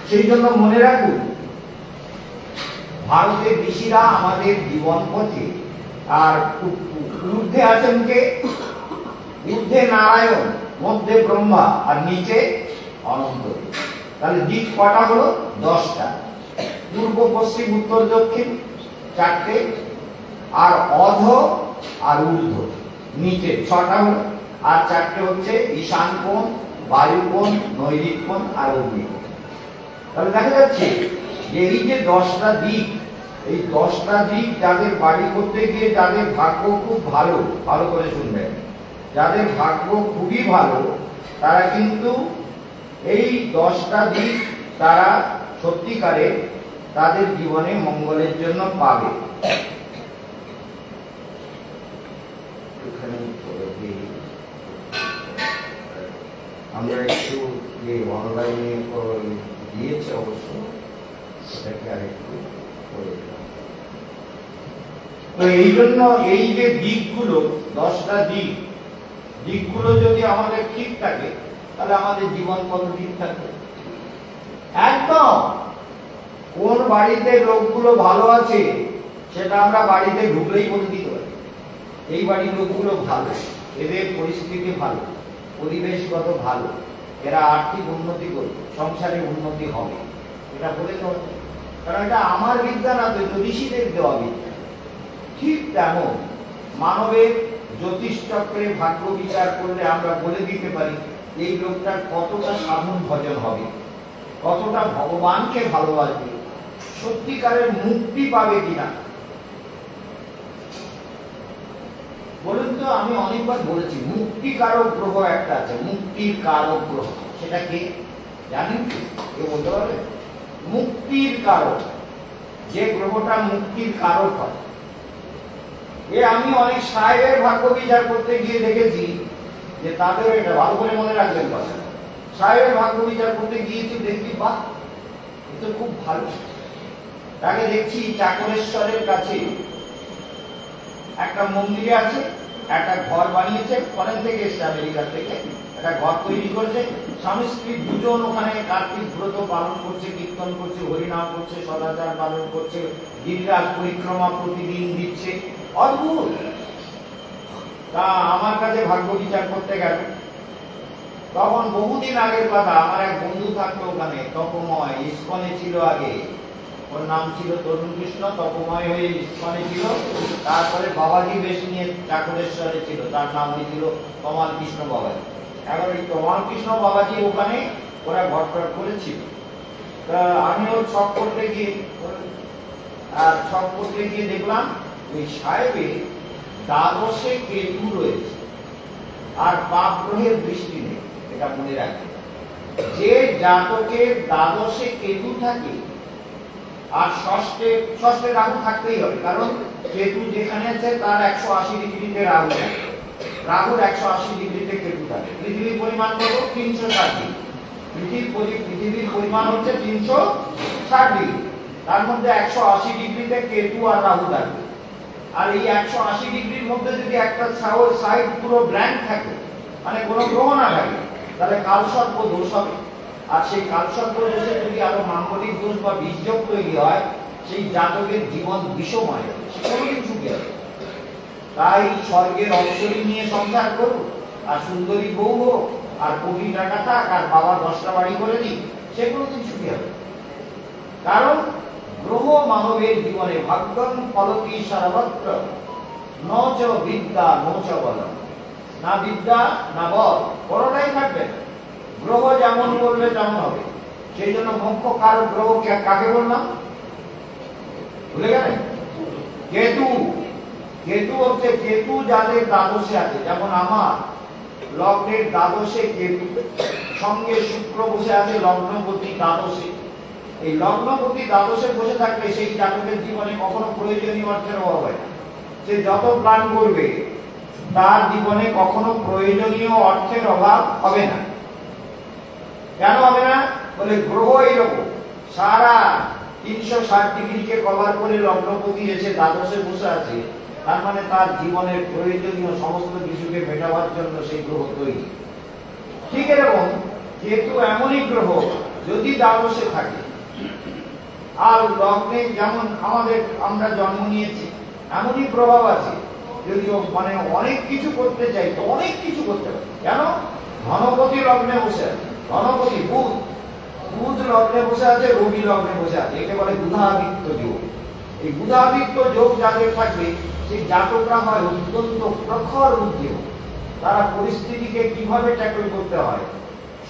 সেই জন্য মনে রাখুন, ভারতের ঋষিরা আমাদের জীবন পথে, আর ঊর্ধ্বে আছেন কে? ঊর্ধ্বে নারায়ণ, মধ্যে ব্রহ্মা, আর নিচে অনন্ত। তাহলে দিক কটা হলো? 10টা। পূর্ব, পশ্চিম, উত্তর, দক্ষিণ 4টে, আর অধ আর ঊর্ধ্ব নিচে 6টা হলো। আর 4টে হচ্ছে ঈশান কোণ, বায়ু কোণ, নৈরিত কোণ আর অগ্নি কোণ। তাহলে দেখা যাচ্ছে যে এই যে 10টা দিক, এই 10টা দিক যাদের বাড়ি করতে গিয়ে যাদের ভাগ্য খুব ভালো, ভালো করে শুনবেন, যাদের ভাগ্য খুবই ভালো তারা কিন্তু এই 10টা দিক তারা সত্যিকারে তাদের জীবনে মঙ্গলের জন্য পাবে। আমরা একটু যে অনলাইনে দিয়েছে অবশ্য, সেটাকে আরেকটু করে দিলাম। তো এই জন্য এই যে দিকগুলো, 10টা দিকগুলো যদি আমাদের ঠিক থাকে তাহলে আমাদের জীবন কত ঠিক থাকবে। একদম কোন বাড়িতে লোকগুলো ভালো আছে সেটা আমরা বাড়িতে ঢুকলেই বলে দিতে পারি, এই বাড়ির লোকগুলো ভালো, এদের পরিস্থিতি ভালো, পরিবেশগত ভালো, এরা আর্থিক উন্নতি করবে, সংসারে উন্নতি হবে, এটা বলে দেওয়া। কারণ এটা আমার বিদ্যা না, তো ঋষিদের দেওয়া বিদ্যা। ঠিক তেমন মানবের জ্যোতিষ চক্রে ভাগ্য বিচার করলে আমরা বলে দিতে পারি এই লোকটার কতটা সাধন ভজন হবে, কতটা ভগবানকে ভালোবাসবে, সত্যিকারের মুক্তি পাবে কিনা। বলুন তো, আমি অনেকবার বলেছি মুক্তিকারক গ্রহ একটা আছে, মুক্তির কারক গ্রহ। সেটা কি জানেন কি? কেউ বলতে পারবে? মুক্তির কারক, যে গ্রহটা মুক্তির কারক হয়। আমি অনেক সাহেবের ভাগ্য বিচার করতে গিয়ে দেখেছি যে তাদের, এটা ভালো করে মনে রাখবেন কথা, সাহেবের ভাগ্য বিচার করতে গিয়েছি, দেখি বাহ এটা খুব ভালো। তাকে দেখছি চাকরেশ্বরের কাছে একটা মন্দিরে আছে, একটা ঘর বানিয়েছে, ফরেন থেকে এসছে, আমেরিকা থেকে একটা ঘর তৈরি করেছে। স্বামী স্ত্রী দুজন ওখানে কার্তিক ব্রত পালন করছে, কীর্তন করছে, হরিনাম করছে, সদাচার পালন করছে, গিরিরাজ পরিক্রমা প্রতিদিন দিচ্ছে। অদ্ভুত। তা আমার কাছে ভাগ্য বিচার করতে গেল, তখন বহুদিন আগের কথা, আমার এক বন্ধু থাকতো ওখানে, তপময়, ইস্কনে ছিল আগে, ওর নাম ছিল তরুণ কৃষ্ণ, তপময় হয়ে ইস্কনে ছিল। তারপরে বাবাজি বেশ নিয়ে চাকরেশ্বরে ছিল, তার নাম হয়েছিল তমাল কৃষ্ণ বাবাজি। এখন এই তমাল কৃষ্ণ বাবাজি ওখানে ওরা ঘটঘট করেছিল। তা আমি ওর ছক করতে গিয়ে দেখলাম ওই সাহেবে দ্বাদশে কেতু রয়েছে, আর পাপ গ্রহের দৃষ্টি নেই। এটা মনে রাখবে, যে জাতকের দ্বাদশে কেতু থাকে আর ষষ্ঠে রাহু থাকতেই হবে, কারণ কেতু যেখানে আছে তার 180 ডিগ্রিতে রাহু থাকে, রাহুর 180 ডিগ্রিতে কেতু থাকে। পৃথিবীর পরিমাণ কত? 360 ডিগ্রি। পৃথিবীর পরিমাণ হচ্ছে 360 ডিগ্রি, তার মধ্যে 180 ডিগ্রিতে কেতু আর রাহু থাকবে। আর এই 180 ডিগ্রির মধ্যে যদি একটা সাইড পুরো ব্ল্যাঙ্ক থাকে, মানে কোনো গ্রহ না থাকে, তাহলে কালসর্প দোষ হবে। আর সেই কালসর্প দোষে যদি আরো মাঙ্গলিক দোষ বা বীজযোগ তৈরি হয়, সেই জাতকের জীবন বিষময় হবে, সে কোনোদিন সুখী হবে। তাই স্বর্গের অপ্সরী নিয়ে সংসার করুক, আর সুন্দরী বউ হোক, আর কোটি টাকা থাক, আর বাবা 10টা বাড়ি করে দিই, সে কোনোদিন সুখী হবে। কারণ গ্রহ মানবের জীবনে ভাগ্যং ফলতি সর্বত্র নচ বিদ্যা নচ বল, না বিদ্যা না বল, কোনোটাই থাকবে না। গ্রহ যেমন বলবে তেমন হবে। সেই জন্য মুখ্য কারক গ্রহ কাকে বললাম? ভুলে গেলেন? কেতু। কেতু হচ্ছে, কেতু যাদের দ্বাদশে আছে, যেমন আমার লগ্নের দ্বাদশে কেতু, সঙ্গে শুক্র বসে আছে লগ্নপতি দ্বাদশে। এই লগ্নপতি দ্বাদশে বসে থাকলে সেই জাতকের জীবনে কখনো প্রয়োজনীয় অর্থের অভাব হয় না। সে যত প্ল্যান করবে তার জীবনে কখনো প্রয়োজনীয় অর্থের অভাব হবে না। কেন হবে না? বলে গ্রহ এরকম সারা 360 ডিগ্রিকে কভার করে লগ্নপতি এসে দ্বাদশে বসে আছে, তার মানে তার জীবনের প্রয়োজনীয় সমস্ত কিছুকে মেটাবার জন্য সেই গ্রহ তৈরি। ঠিক এরকম কেতু এমনই গ্রহ, যদি দ্বাদশে থাকে আর লগ্নে, যেমন আমরা জন্ম নিয়েছি, এমনই প্রভাব আছে। যদিও মানে অনেক কিছু করতে চাই তো অনেক কিছু করতে পারে। কেন? ধনপতি লগ্নে বসে আছে, ধনপতি বুধ লগ্নে বসে আছে, রবি লগ্নে বসে আছে, একে বলে বুধাদিত্য যোগ। এই বুধাদিত্য যোগ যাদের থাকবে, সেই জাতকরা হয় অত্যন্ত প্রখর বুদ্ধিমান। তারা পরিস্থিতিকে কিভাবে ট্যাকল করতে হয়,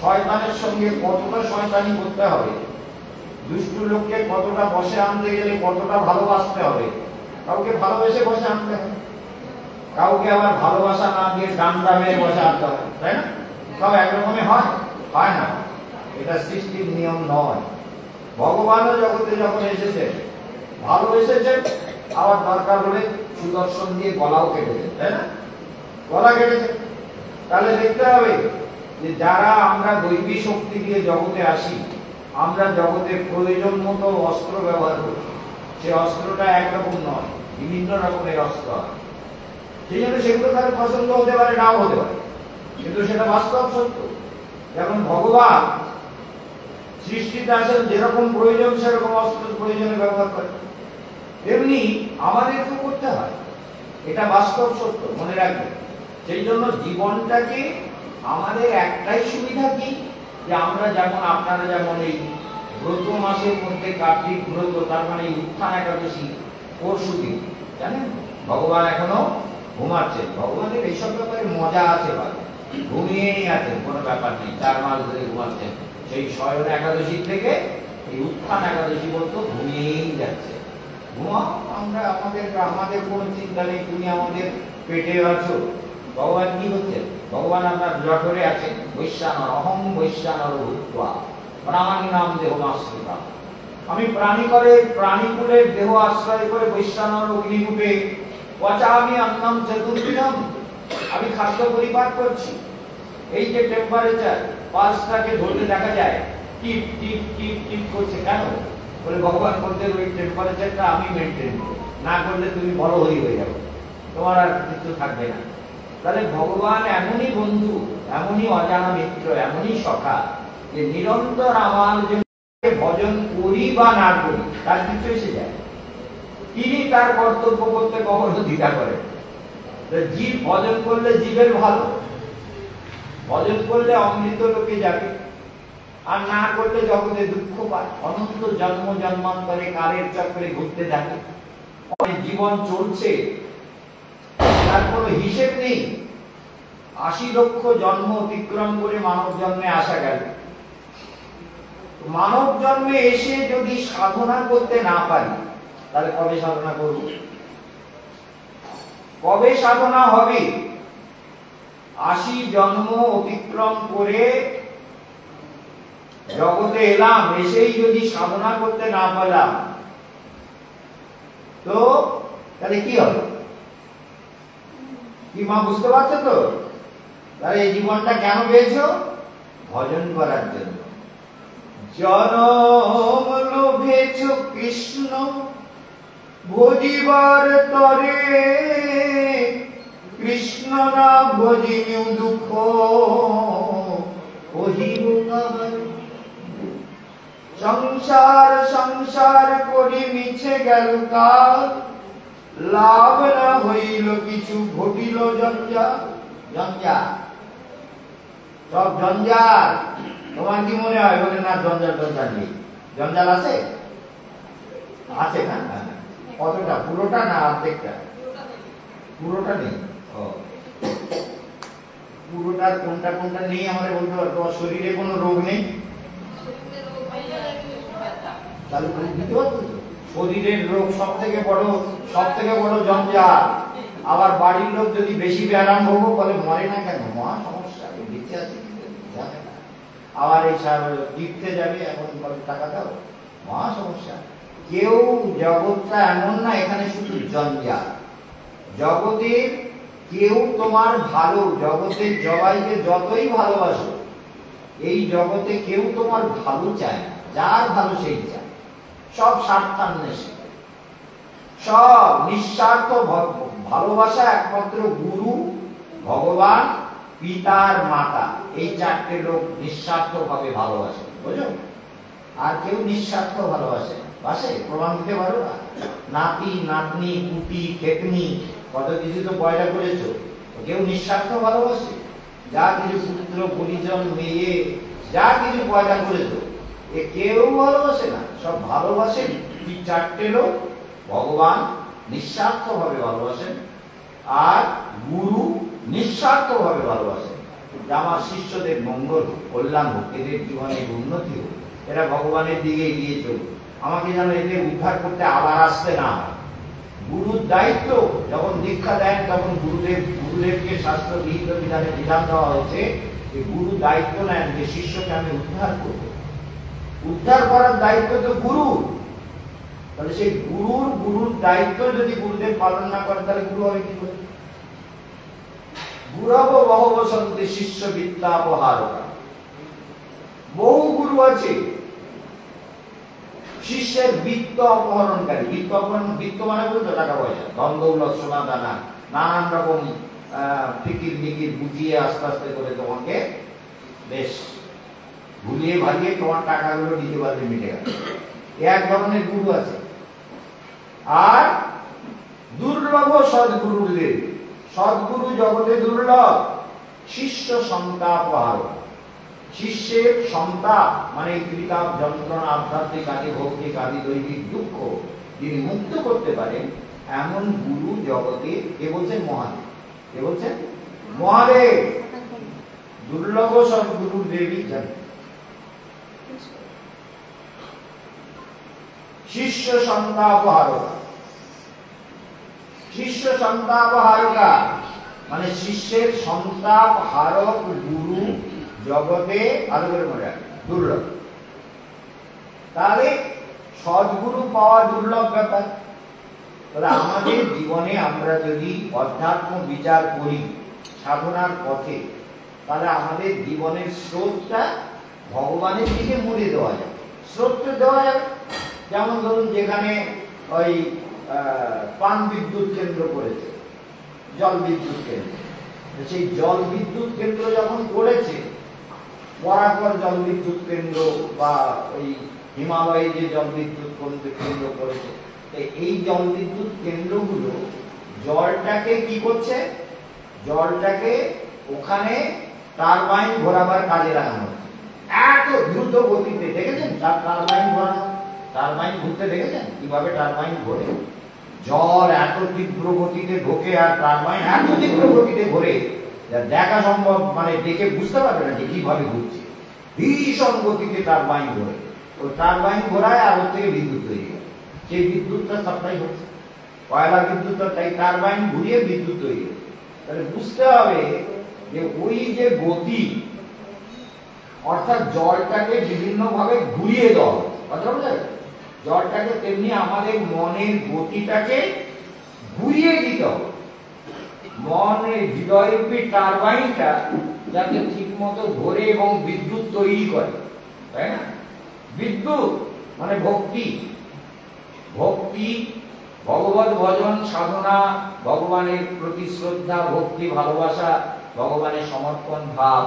শয়তানের সঙ্গে কতটা শয়তানি করতে হবে, দুষ্টু লোককে কতটা বসে আনতে গেলে কতটা ভালোবাসতে হবে। কাউকে ভালোবেসে বসে আনতে হবে, কাউকে আবার ভালোবাসা না দিয়ে ডান্ডা মেরে বসে আনতে হবে, তাই না? সব একরকমই হয় না। এটা সৃষ্টির নিয়ম নয়। ভগবানও জগতে যখন এসেছে, ভালো এসেছে, আবার দরকার হলে সুদর্শন দিয়ে গলাও কেটেছে, তাই না? গলা কেটেছে। তাহলে দেখতে হবে যে যারা আমরা দৈবী শক্তি দিয়ে জগতে আসি, আমরা জগতে প্রয়োজন মতো অস্ত্র ব্যবহার করি। সেই অস্ত্রটা একরকম নয়, বিভিন্ন রকমের অস্ত্র হয়। সেই জন্য সেগুলো তার পছন্দ হতে পারে, নাও হতে পারে, কিন্তু সেটা বাস্তব সত্য। যেমন ভগবান সৃষ্টিতে আসেন, যেরকম প্রয়োজন সেরকম অস্ত্র প্রয়োজনে ব্যবহার করে, তেমনি আমাদেরকে করতে হয়। এটা বাস্তব সত্য, মনে রাখবেন। সেই জন্য জীবনটাকে আমাদের একটাই সুবিধা কি, যে আমরা যেমন, আপনারা যেমন এই ব্রত মাসের মধ্যে কার্তিক ব্রত, তার মানে উত্থান একাদশী পরশুদিন, জানেন ভগবান এখনো ঘুমাচ্ছেন। ভগবানের এইসব ব্যাপারে মজা আছে, ঘুমিয়েই আছেন, কোনো ব্যাপার নেই, 4 মাস ধরে ঘুমাচ্ছেন। সেই শয়ন একাদশী থেকে এই উত্থান একাদশী পর্যন্ত ঘুমিয়েই যাচ্ছে। ঘুমাও, আমরা আমাদের কোনো চিন্তা নেই, তুমি আমাদের পেটে আছো, ভগবান কি হচ্ছে? ভগবান আপনার জঠরে আছেন। বৈশ্যানর অহং বৈশ্যানর ভূত্বা প্রাণী নাম দেহ আশ্রিতা। আমি প্রাণীকুলের দেহ আশ্রয় করে বৈশ্যানর অগ্নিকূটে পচামি অন্নম চতুর্দিনম, আমি খাদ্য পরিপাক করছি। এই যে টেম্পারেচার পালসটাকে ধরতে দেখা যায় টিপ টিপ টিপ টিপ করছে, কেন? বলে ভগবান বলতেন ওই টেম্পারেচারটা আমি মেনটেন করব, না করলে তুমি বড় হয়ে যাবে, তোমার আর কিছু থাকবে না। তাহলে ভগবান এমনই বন্ধু, এমনই অজানা মিত্র, এমনই সখা যে নিরন্তর আমার জন্য ভজন করি বা না করি তার কিছু এসে যায়। তিনি তার কর্তব্য করতে কখনো দ্বিধা করেন। জীব ভজন করলে জীবের ভালো, ভজন করলে অমৃত লোকে যাবে, আর না করলে জগতে দুঃখ পায়, অনন্ত জন্ম জন্মান্তরে কালের চক্রে ঘুরতে থাকে। জীবন চলছে, তার কোনো হিসেব নেই। ৮০ লক্ষ জন্ম অতিক্রম করে মানব জন্মে আসা গেল। মানব জন্মে এসে যদি সাধনা করতে না পারি, তাহলে কবে সাধনা করব? কবে সাধনা হবে? ৮০ জন্ম অতিক্রম করে জগতে এলাম, এসেই যদি সাধনা করতে না পারলাম, তো তাহলে কি হবে? কি মা বুঝতে পারছো তো? তাহলে এই জীবনটা কেন পেয়েছো? ভজন করার জন্য। জনম লোভেছ কৃষ্ণ ভজিবার তরে, কৃষ্ণ না ভজিনু দুঃখ কহিব কাহার। সংসার সংসার করি মিছে গেল কাল, লাভ না হইল কিছু ঘটিল জঞ্জাল। জঞ্জাল, সব জঞ্জাল। তোমার কি মনে হয়? বলে না, জঞ্জাল টঞ্জাল নেই। জঞ্জাল আছে? আছে না? কতটা? পুরোটা না অর্ধেকটা? পুরোটা নেই। পুরোটার কোনটা কোনটা নেই আমাদের বলতে পারো? তোমার শরীরে কোনো রোগ নেই? তাহলে বুঝতে পারছো? শরীরের রোগ সব থেকে বড় জঞ্জাল। আবার বাড়ির লোক যদি বেশি ব্যায়াম হবো বলে মরে না কেন? মহা সমস্যা, বেঁচে আছে জানে না। আবার এই তীর্থে যাবে, এখন বলে টাকা দাও, মহা সমস্যা। কেউ জগৎটা এমন না এখানে শুধু জঞ্জাল। জগতে কেউ তোমার ভালো, জগতের সবাইকে যতই ভালোবাসো, এই জগতে কেউ তোমার ভালো চায় না। যার ভালো সেই চায়। সব স্বার্থান্বেষী, সব নিঃস্বার্থ ভালোবাসা একমাত্র গুরু, ভগবান, পিতার মাতা, এই চারটে লোক নিঃস্বার্থ ভাবে ভালোবাসে। বুঝো? আর কেউ নিঃস্বার্থ ভালোবাসে? বাসে? প্রমাণ দিতে পারো না? নাতি নাতনি কুটি খেতনি কত কিছু তো পয়দা করেছো, কেউ নিঃস্বার্থ ভালোবাসে? যা কিছু পুত্র পরিজন মেয়ে যা কিছু পয়দা করেছো, এ কেউ ভালোবাসে না। সব ভালোবাসে কি চারটে লোক? ভগবান নিঃস্বার্থ ভাবে ভালোবাসেন, আর গুরু নিঃস্বার্থ ভাবে ভালোবাসেন। আমার শিষ্যদের মঙ্গল হোক, কল্যাণ হোক, এদের জীবনের উন্নতি হোক, এরা ভগবানের দিকে এগিয়ে চলুক, আমাকে যেন এদের উদ্ধার করতে আবার আসতে না হয়। গুরুর দায়িত্ব, যখন দীক্ষা দেন তখন গুরুদেবকে শাস্ত্র বিহিত বিধানে বিধান দেওয়া হয়েছে যে গুরু দায়িত্ব নেন যে শিষ্যকে আমি উদ্ধার করব। উদ্ধার করার দায়িত্ব তো গুরু। তাহলে সেই গুরুর দায়িত্ব যদি গুরুদেব পালন না করে, তাহলে গুরু হবে কি করে? গুরব বহব সন্তে শিষ্য বিদ্যাপহারকা। বহু গুরু আছে শিষ্যের বৃত্ত অপহরণকারী। বৃত্ত মানে বুঝতো? টাকা পয়সা, ধন দৌলত সোনা দানা, নানান রকম ফিকির মিকির বুঝিয়ে আস্তে আস্তে করে তোমাকে বেশ ভুলিয়ে ভালিয়ে তোমার টাকাগুলো দিতে পারবে, মিটে গেল। এক ধরনের গুরু আছে। আর দুর্লভ সদ্গুরুদের, সদ্গুরু জগতে দুর্লভ। শিষ্য সন্তাপহার, শিষ্যের সন্তাপ মানে ত্রিতাপ যন্ত্রণা, আধ্যাত্মিক আদি ভৌতিক আদি দৈবিক দুঃখ যিনি মুক্ত করতে পারেন, এমন গুরু জগতে কে বলছেন? মহাদেব। কে বলছেন? মহাদেব। দুর্লভ সদ্গুরু দেবী জানেন। শিষ্য সন্তাপহারকা, শিষ্য সন্তাপহারকা মানে শিষ্যের সন্তাপ হারক গুরু জগতে আলো করে মনে রাখে দুর্লভ। তাহলে সদ্গুরু পাওয়া দুর্লভ ব্যাপার। তাহলে আমাদের জীবনে আমরা যদি অধ্যাত্ম বিচার করি সাধনার পথে, তাহলে আমাদের জীবনের স্রোতটা ভগবানের দিকে মুড়ে দেওয়া যায়। স্রোতটা দেওয়া যাবে, যেমন ধরুন যেখানে ওই পান বিদ্যুৎ কেন্দ্র করেছে, জল বিদ্যুৎ কেন্দ্র, সেই জল বিদ্যুৎ কেন্দ্র যখন করেছে, বরাকর জল বিদ্যুৎ কেন্দ্র বা ওই হিমালয়ে যে জল বিদ্যুৎ কেন্দ্র করেছে, এই জল বিদ্যুৎ কেন্দ্রগুলো জলটাকে কি করছে, জলটাকে ওখানে টারবাইন ঘোরাবার কাজে লাগানো হচ্ছে। এত দ্রুত গতিতে দেখেছেন টারবাইন ঘোরানো, টারবাইন ঘুরতে দেখেছেন কিভাবে টারবাইন ঘোরে? জল এত তীব্র গতিতে ঢোকে আর টারবাইন এত তীব্র গতিতে ঘোরে, দেখা সম্ভব মানে দেখে বুঝতে পারবে না যে কিভাবে ঘুরছে। ভীষণ গতিতে টারবাইন ঘোরে, ওই টারবাইন ঘোরায় আর ওর থেকে বিদ্যুৎ তৈরি হয়, সেই বিদ্যুৎটা সাপ্লাই হচ্ছে। কয়লা বিদ্যুৎটা তাই টারবাইন ঘুরিয়ে বিদ্যুৎ তৈরি হয়। তাহলে বুঝতে হবে যে ওই যে গতি, অর্থাৎ জলটাকে বিভিন্ন ভাবে ঘুরিয়ে দেওয়া, কথা বলে জলটাকে তেমনি আমাদের মনের গতিটাকে ঘুরিয়ে দিতে হবে। মনের হৃদয়রূপী টারবাইনটা যাতে ঠিক মতো ঘোরে এবং বিদ্যুৎ তৈরি করে, তাই না? বিদ্যুৎ মানে ভক্তি, ভক্তি ভগবত ভজন সাধনা, ভগবানের প্রতি শ্রদ্ধা ভক্তি ভালোবাসা, ভগবানের সমর্পণ ভাব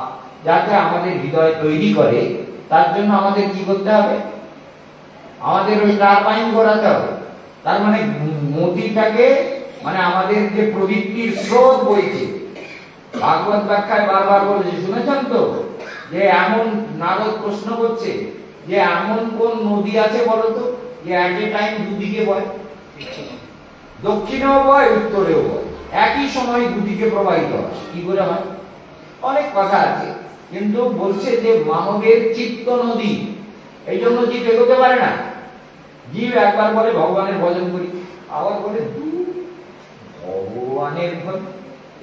যাতে আমাদের হৃদয় তৈরি করে, তার জন্য আমাদের কি করতে হবে? আমাদের ওই টারবাইন ঘোরাতে হবে। তার মানে মতিটাকে, মানে আমাদের যে প্রবৃত্তির স্রোত বইছে, ভাগবত ব্যাখ্যায় বারবার বলেছে, শুনেছেন তো, যে এমন নারদ প্রশ্ন করছে যে এমন কোন নদী আছে বলতো যে এট এ টাইম দুদিকে বয়, দক্ষিণেও বয় উত্তরেও বয়, একই সময় দুদিকে প্রবাহিত হয়, কি করে হয়? অনেক কথা আছে, কিন্তু বলছে যে মানবের চিত্ত নদী, এই জন্য জীব এগোতে পারে না। জীব একবার বলে ভগবানের ভজন করি, আবার বলে ভগবানের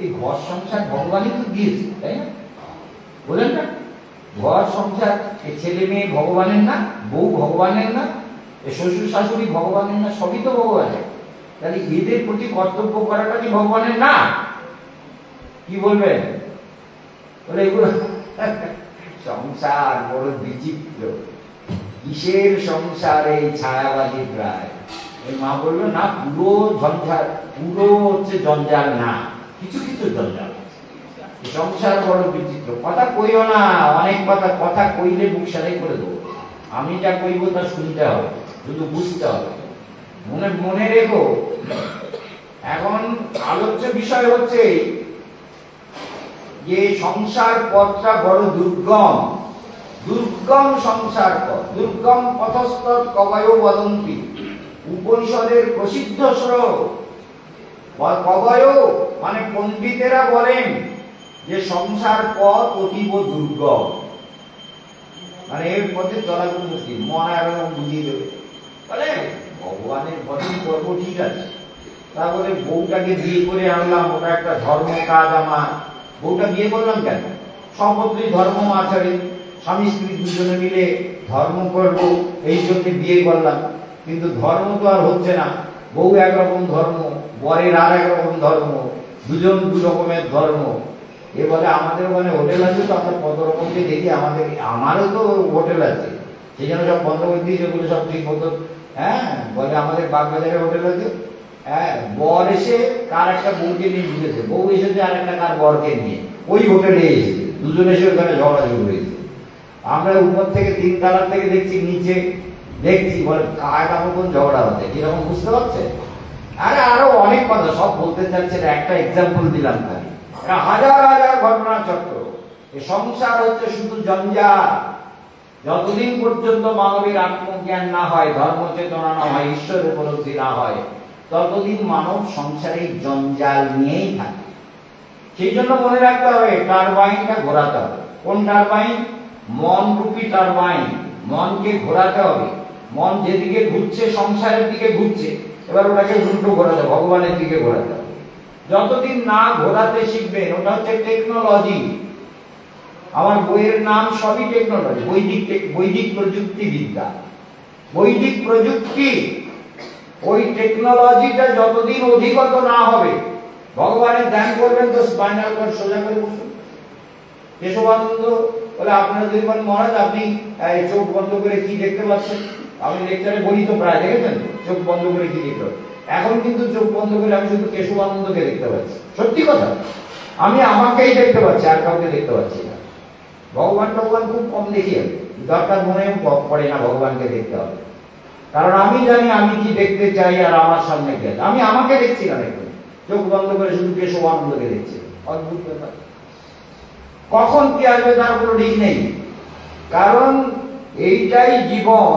এই ঘর সংসার ভগবানই তো দিয়েছে, তাই না? বলেন না, ঘর সংসার এই ছেলে মেয়ে ভগবানের না, বউ ভগবানের না, এই শ্বশুর শাশুড়ি ভগবানের না, সবই তো ভগবানের। তাহলে এদের প্রতি কর্তব্য করাটা কি ভগবানের না? কি বলবেন? বলে এগুলো সংসার বড় বিচিত্র, কিসের সংসার এই ছায়াবাদী প্রায়। ওই মা বললো না, পুরো ঝঞ্ঝাট, পুরো হচ্ছে জঞ্জাল না, কিছু কিছু জঞ্জাল। সংসার বড় বিচিত্র। কথা কইও না, অনেক কথা, কথা কইলে মুখ সারাই করে দেবো। আমি যা কইব তা শুনতে হবে, শুধু বুঝতে হবে। মনে মনে রেখো, এখন আলোচ্য বিষয় হচ্ছে যে সংসার পথটা বড় দুর্গম, দুর্গম সংসার পথ, দুর্গম পথস্থ কবয় বদন্তি। উপনিষদের প্রসিদ্ধ শ্লোক, কবয় মানে পণ্ডিতেরা বলেন যে সংসার পথ অতীব দুর্গম, মানে এর পথে চলা খুব মুশকিল। মন এরকম বুঝিয়ে দেবে, বলে ভগবানের ভজন করব ঠিক আছে, তারপরে বউটাকে বিয়ে করে আনলাম, ওটা একটা ধর্ম কাজ আমার। বউটা বিয়ে করলাম কেন? সম্পত্তি ধর্ম আচরে, স্বামী স্ত্রী দুজনে মিলে ধর্ম করব, এই জন্য বিয়ে করলাম। কিন্তু ধর্ম তো আর হচ্ছে না, বউ একরকম ধর্ম, বরের আর একরকম ধর্ম, দুজন দু রকমের ধর্ম। এ বলে আমাদের ওখানে হোটেল আছে তো, আমরা কত রকমকে দেখি, আমারও তো হোটেল আছে, সেই জন্য সব বন্ধ করে দিয়েছে, ওগুলো সব ঠিক মতো। হ্যাঁ, বলে আমাদের বাগবাজারে হোটেল আছে। হ্যাঁ, বর এসে কার একটা বউকে নিয়ে ঢুকেছে, বউ এসেছে আর একটা কার বরকে নিয়ে, ওই হোটেলে এসেছে, দুজন এসে ওখানে ঝগড়াঝাটি হয়েছে। আমরা উপর থেকে 3 তলা থেকে দেখছি, নিচে দেখছি, বলে কায়দা মতন ঝগড়া হচ্ছে, কিরকম বুঝতে পারছে? আরে আরো অনেক কথা, সব বলতে চাচ্ছে, একটা এক্সাম্পল দিলাম খালি, হাজার হাজার ঘটনা চক্র। এই সংসার হচ্ছে শুধু জঞ্জাল। যতদিন পর্যন্ত মানবের আত্মজ্ঞান না হয়, ধর্ম চেতনা না হয়, ঈশ্বর উপলব্ধি না হয়, ততদিন মানব সংসারে জঞ্জাল নিয়েই থাকে। সেই জন্য মনে রাখতে হবে টারবাইনটা ঘোরাতে হবে। কোন টারবাইন? মন রূপী টারবাইন। মনকে ঘোরাতে হবে। মন যেদিকে ঘুরছে সংসারের দিকে ঘুরছে, এবার ওটাকে উল্টো ঘোরাতে, ভগবানের দিকে ঘোরাতে হবে। যতদিন না ঘোরাতে শিখবেন, ওটা হচ্ছে টেকনোলজি। আমার বইয়ের নাম সবই টেকনোলজি, বৈদিক প্রযুক্তিবিদ্যা, বৈদিক প্রযুক্তি। ওই টেকনোলজিটা যতদিন অধিগত না হবে, ভগবানের ধ্যান করবেন তো স্পাইনাল কর্ড সোজা করে বসুন। কেশবানন্দ বলে, আপনারা যদি বলেন মহারাজ আপনি চোখ বন্ধ করে কি দেখতে পাচ্ছেন, আপনি লেকচারে বলি তো প্রায় দেখেছেন চোখ বন্ধ করে কি দেখতে পাচ্ছেন। এখন কিন্তু চোখ বন্ধ করে আমি শুধু কেশবানন্দকে দেখতে পাচ্ছি, সত্যি কথা। আমি আমাকেই দেখতে পাচ্ছি, আর কাউকে দেখতে পাচ্ছি না। ভগবান খুব কম দেখি, আমি দরকার মনে পড়ে না ভগবানকে দেখতে হবে, কারণ আমি জানি আমি কি দেখতে চাই আর আমার সামনে কে। আমি আমাকে দেখছি না, দেখুন চোখ বন্ধ করে শুধু কেশবানন্দকে দেখছি। অদ্ভুত ব্যাপার। কখন কি আসবে তার কোনো ঠিক নেই, কারণ এইটাই জীবন,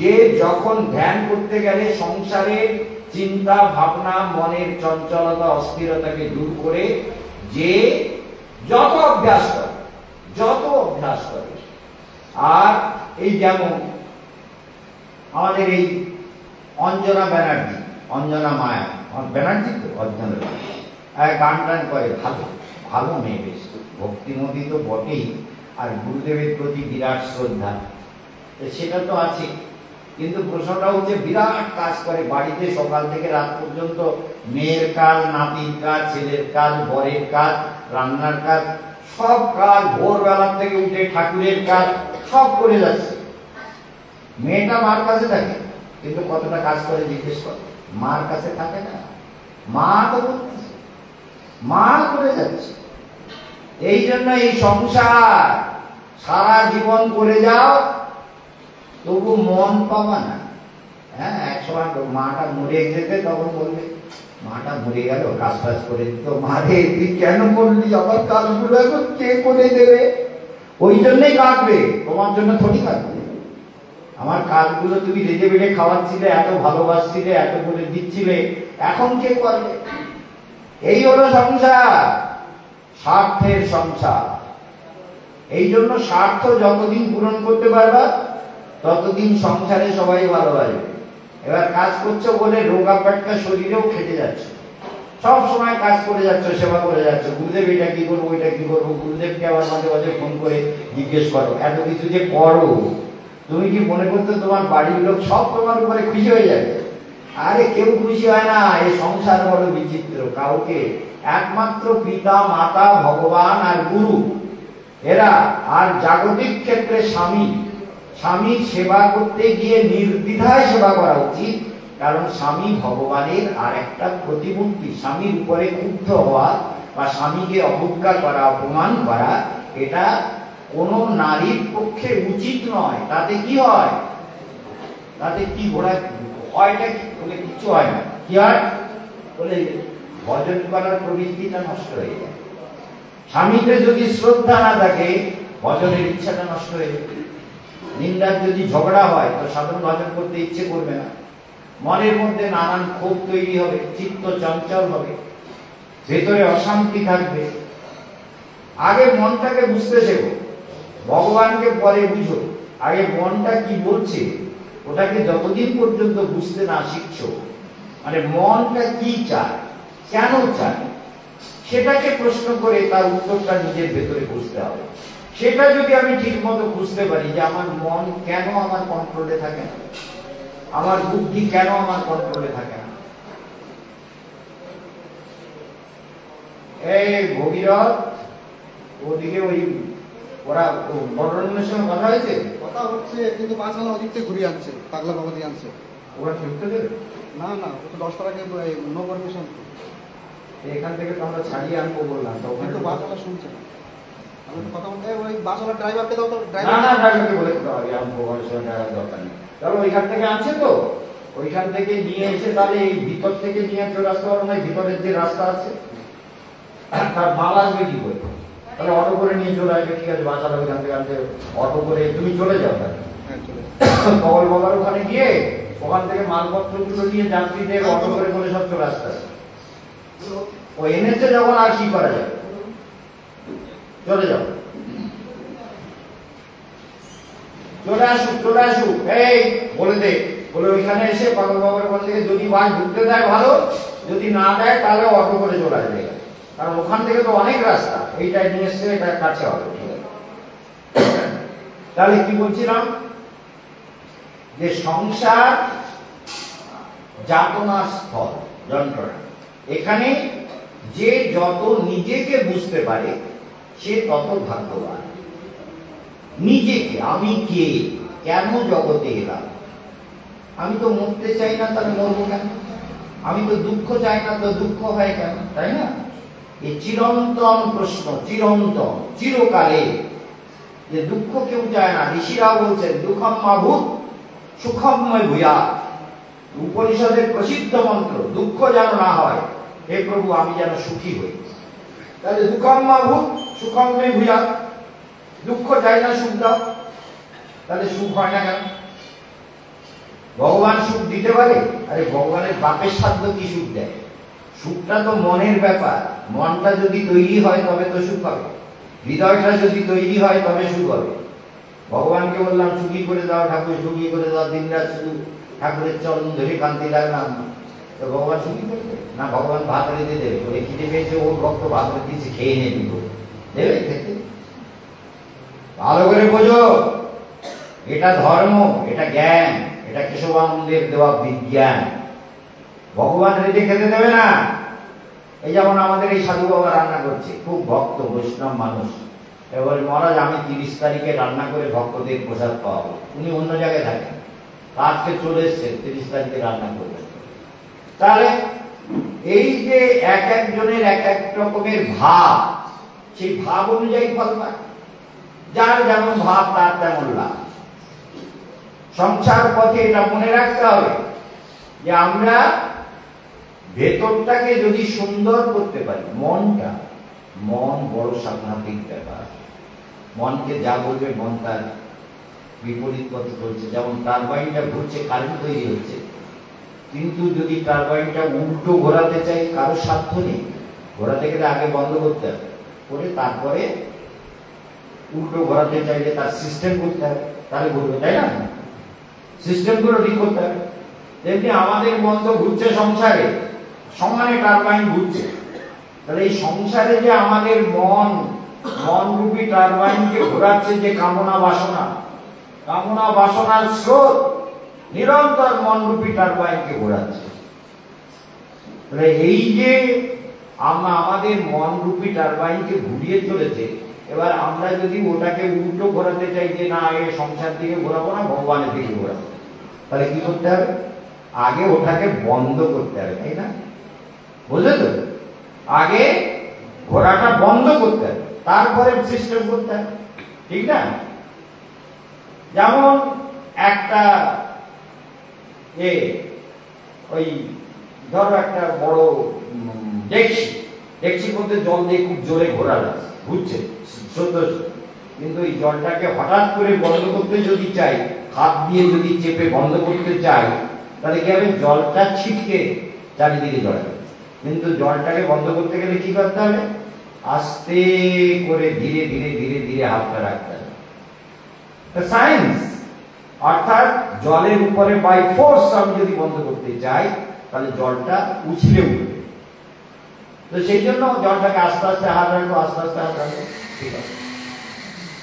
যে যখন ধ্যান করতে গেলে সংসারের চিন্তা ভাবনা, মনের চঞ্চলতা, অস্থিরতাকে দূর করে যে যত অভ্যাস করে। আর এই যেমন আমাদের এই অঞ্জনা ব্যানার্জি, অঞ্জনা মায়া ব্যানার্জি তো অঞ্জনা গান টান করে, ভালো মেয়ে, বেশ ভক্তিমতী তো বটেই, আর গুরুদেবের প্রতি বিরাট শ্রদ্ধা, সেটা তো আছে। কিন্তু প্রশ্নটা হচ্ছে বিরাট কাজ করে বাড়িতে, সকাল থেকে রাত পর্যন্ত মেয়ের কাজ, নাতির কাজ, ছেলের কাজ, বরের কাজ, রান্নার কাজ, সব কাজ, ভোরবেলা থেকে উঠে ঠাকুরের কাজ সব করে যাচ্ছে। মেয়েটা মার কাছে থাকে, কিন্তু কতটা কাজ করে জিজ্ঞেস করে, মার কাছে থাকে না। মা তো বলতেছে, মা করে যাচ্ছে। এই জন্য এই সংসার সারা জীবন করে যাও, তবু মন পাবা না। হ্যাঁ, একসময় মাটা মরে যেতে, তখন বলবে মাটা মরে গেল, কাজ টাজ করে দিত। মারে তুই কেন করলি, আবার কাজগুলো এখন কে করে দেবে? ওই জন্যই কাটবে, তোমার জন্য থরি কাটবে। আমার কাজগুলো তুমি রেজে বেড়ে খাওয়াচ্ছিলে, এত ভালোবাসছিলে, এত করে দিচ্ছিলে, এখন কে করবে? এই হলো সংসার, স্বার্থের সংসার। এই জন্য স্বার্থ যতদিন পূরণ করতে পারবা, ততদিন সংসারে সবাই ভালোবাসবে। এবার কাজ করছো বলে রোগা পাটকা শরীরেও খেটে যাচ্ছে, সব সময় কাজ করে যাচ্ছ, সেবা করে যাচ্ছ। গুরুদেব এটা কি করবো, ওইটা কি করবো, গুরুদেবকে আবার মাঝে মাঝে ফোন করে জিজ্ঞেস করো। এত কিছু যে করো, তুমি কি মনে করতে তোমার বাড়ির লোক সব তোমার উপরে খুশি হয়ে যাবে? আরে কেউ খুশি হয় না। এই সংসার বড় বিচিত্র। কাউকে একমাত্র পিতা, মাতা, ভগবান আর গুরু, এরা, আর জাগতিক ক্ষেত্রে স্বামী। স্বামীর সেবা করতে গিয়ে নির্দ্বিধায় সেবা করা উচিত, কারণ স্বামী ভগবানের আর একটা প্রতিমূর্তি। স্বামীর উপরে ক্ষুব্ধ হওয়া বা স্বামীকে অবজ্ঞা করা, অপমান করা, এটা কোন নারীর পক্ষে উচিত নয়। তাতে কি হয়, তাতে কি ঘোড়া হয়টা কি বলে কিছু হয় না। কি হয় বলে, ভজন করার প্রবৃত্তিটা নষ্ট হয়ে যায়। স্বামীকে যদি শ্রদ্ধা না থাকে, ভজনের ইচ্ছাটা নষ্ট হয়ে যাবে। নিন্দার যদি ঝগড়া হয়, তো সাধারণ ভজন করতে ইচ্ছে করবে না। মনের মধ্যে নানান ক্ষোভ তৈরি হবে, চিত্ত চঞ্চল হবে, ভেতরে অশান্তি থাকবে। আগে মনটাকে বুঝতে শেখো, ভগবানকে পরে বুঝো। আগে মনটা কি বলছে, ওটাকে যতদিন পর্যন্ত বুঝতে না শিখছো, মানে মনটা কি চায়, কেন চায়, সেটাকে প্রশ্ন করে তার উত্তরটা নিজের ভেতরে বুঝতে হবে। সেটা যদি আমি ঠিক মতো বুঝতে পারি যে আমার মন কেন আমার কন্ট্রোলে থাকে না, আমার বুদ্ধি কেন আমার কন্ট্রোলে থাকে না। এই ভগীরথ, ওদিকে ওই ওরা বড়রানীর সঙ্গে কথা হয়েছে? কথা হচ্ছে, কিন্তু বাসওয়ালা ওদিক থেকে ঘুরিয়ে আনছে, পাগলা বাবা দিয়ে আনছে। ওরা ফিরতে দেবে না না, ও তো 10 টাকা নো পারমিশন। এখান থেকে তো আমরা ছাড়িয়ে আনবো বললাম, তো ওখানে কিন্তু বাসওয়ালা শুনছে না। আমি তো কথা বলতে, ওই বাসওয়ালা ড্রাইভারকে দাও তো। না না, ড্রাইভারকে বলে দিতে হবে, আমি ভগবানের সঙ্গে ড্রাইভার দরকার নেই। তাহলে ওইখান থেকে আনছে, তো ওইখান থেকে নিয়ে এসে তাহলে এই ভিতর থেকে নিয়ে চলে আসতে পারো না? ভিতরের যে রাস্তা আছে, তার মাল আসবে কি করে? তাহলে অটো করে নিয়ে চলে আসবে। ঠিক আছে, বাসাটা ওইখান থেকে আনতে অটো করে তুমি চলে যাও। কবল বাবার ওখানে গিয়ে ওখান থেকে মালপত্রগুলো নিয়ে যাত্রীদের অটো করে করে সব চলে আসতে হবে। ও এনেছে যখন, আর কি করা যাবে? চলে যাও, চলে আসুক, চলে আসুক। এই বলে দে, বলে ওইখানে এসে পাগল বাবার ওখান থেকে যদি বাস ঢুকতে দেয় ভালো, যদি না দেয় তাহলে অটো করে চলে আসবে, কারণ ওখান থেকে তো অনেক রাস্তা, এইটাই নিয়ে এসছে, এটা কাছে হবে। তাহলে কি বলছিলাম, যে সংসার যাতনার স্থল, যন্ত্রণা। এখানে যে যত নিজেকে বুঝতে পারে সে তত ভাগ্যবান। নিজেকে, আমি কে, কেন জগতে এলাম, আমি তো মরতে চাই না, তাহলে মরবো কেন? আমি তো দুঃখ চাই না, তো দুঃখ হয় কেন? তাই না? এই চিরন্তন প্রশ্ন, চিরন্তন, চিরকালে। যে দুঃখ কেউ চায় না। ঋষিরাও বলছেন দুঃখম মাভূত সুখময় ভূয়া। উপনিষদের প্রসিদ্ধ মন্ত্র, দুঃখ যেন না হয়, হে প্রভু আমি যেন সুখী হই। তাহলে দুঃখম মাভূত সুখময় ভূয়া, দুঃখ চাই না, সুখ দাও। তাহলে সুখ হয় না কেন? ভগবান সুখ দিতে পারে? আরে ভগবানের বাপের সাধ্য কি সুখ দেয়? সুখটা তো মনের ব্যাপার। মনটা যদি তৈরি হয় তবে তো সুখ হবে, হৃদয়টা যদি তৈরি হয় তবে সুখ হবে। ভগবানকে বললাম সুখী করে দাও ঠাকুর, সুখী করে দাও, দিন রাত শুধু ঠাকুরের চরণ ধরে কান্তি লাগলাম, তো ভগবান সুখী করবে না? ভগবান ভাত রেঁধে দেবে, বলে খিদে পেয়েছে, ওর ভক্ত ভাত রেঁধেছে, খেয়ে নেবে, দেবে খেতে? ভালো করে বোঝো, এটা ধর্ম, এটা জ্ঞান, এটা কেশবানন্দের দেওয়া বিজ্ঞান। ভগবান রেঁধে খেতে দেবে না। এই যেমন আমাদের এই সাধু বাবা রান্না করছে, খুব ভক্ত বৈষ্ণব মানুষ। এবার মহারাজ আমি 30 তারিখে রান্না করে ভক্তদের প্রসাদ পাওয়াবো। উনি অন্য জায়গায় থাকেন, আজকে চলে এসছে 30 তারিখে রান্না করবেন। তাহলে এই যে এক একজনের এক এক রকমের ভাব, সেই ভাব অনুযায়ী ফল পায়। যার যেমন ভাব তার তেমন লাভ। সংসার পথে এটা মনে রাখতে হবে যে আমরা ভেতরটাকে যদি সুন্দর করতে পারি, মনটা, মন বড় সাংঘাতিক ব্যাপার। মনকে যা বলবে মন তার বিপরীত পথে চলছে। যেমন টারবাইনটা ঘুরছে, কারেন্ট তৈরি হচ্ছে, কিন্তু যদি টারবাইনটা উল্টো ঘোরাতে চাই কারো সাধ্য নেই। ঘোরাতে গেলে আগে বন্ধ করতে হবে, করে তারপরে উল্টো ঘোরাতে চাইলে তার সিস্টেম করতে হবে, তাহলে ঘুরবে, তাই না? সিস্টেমগুলো ঠিক করতে হবে। তেমনি আমাদের বন্ধ ঘুরছে সংসারে, সমানে টারবাইন ঘুরছে। তাহলে এই সংসারে যে আমাদের মন, মন রূপী টারবাইনকে ঘোরাচ্ছে যে কামনা বাসনা, কামনা বাসনার স্রোত নিরন্তর মন রূপী টারবাইনকে ঘোরাচ্ছে। তাহলে এই যে আমরা আমাদের মন রূপী টারবাইনকে ঘুরিয়ে চলেছে, এবার আমরা যদি ওটাকে উল্টো ঘোরাতে চাই যে না এ সংসার দিকে ঘোরাবো না, ভগবানের দিকে ঘোরাবো, তাহলে কি করতে হবে? আগে ওটাকে বন্ধ করতে হবে, তাই না? বুঝলে তো? আগে ঘোড়াটা বন্ধ করতে হবে, তারপরে সিস্টেম করতে হবে, ঠিক না? যেমন একটা ওই ধরো একটা বড় ডেকচির মধ্যে জল দিয়ে খুব জোরে ঘোরা ঘুরছে, কিন্তু এই জলটাকে হঠাৎ করে বন্ধ করতে যদি চাই, হাত দিয়ে যদি চেপে বন্ধ করতে চাই, তাহলে কি হবে? জলটা ছিটকে চারিদিকে জড়াবে। কিন্তু জলটাকে বন্ধ করতে গেলে কি করতে হবে? আস্তে করে ধীরে ধীরে ধীরে ধীরে হাতটা রাখতে হবে। সায়েন্স, অর্থাৎ জলের উপরে বাই ফোর্স আমি যদি বন্ধ করতে চাই, তাহলে জলটা উছলে উঠবে। তো সেই জন্য জলটাকে আস্তে আস্তে হাত রাখবো, আস্তে আস্তে হাত রাখবো, ঠিক আছে?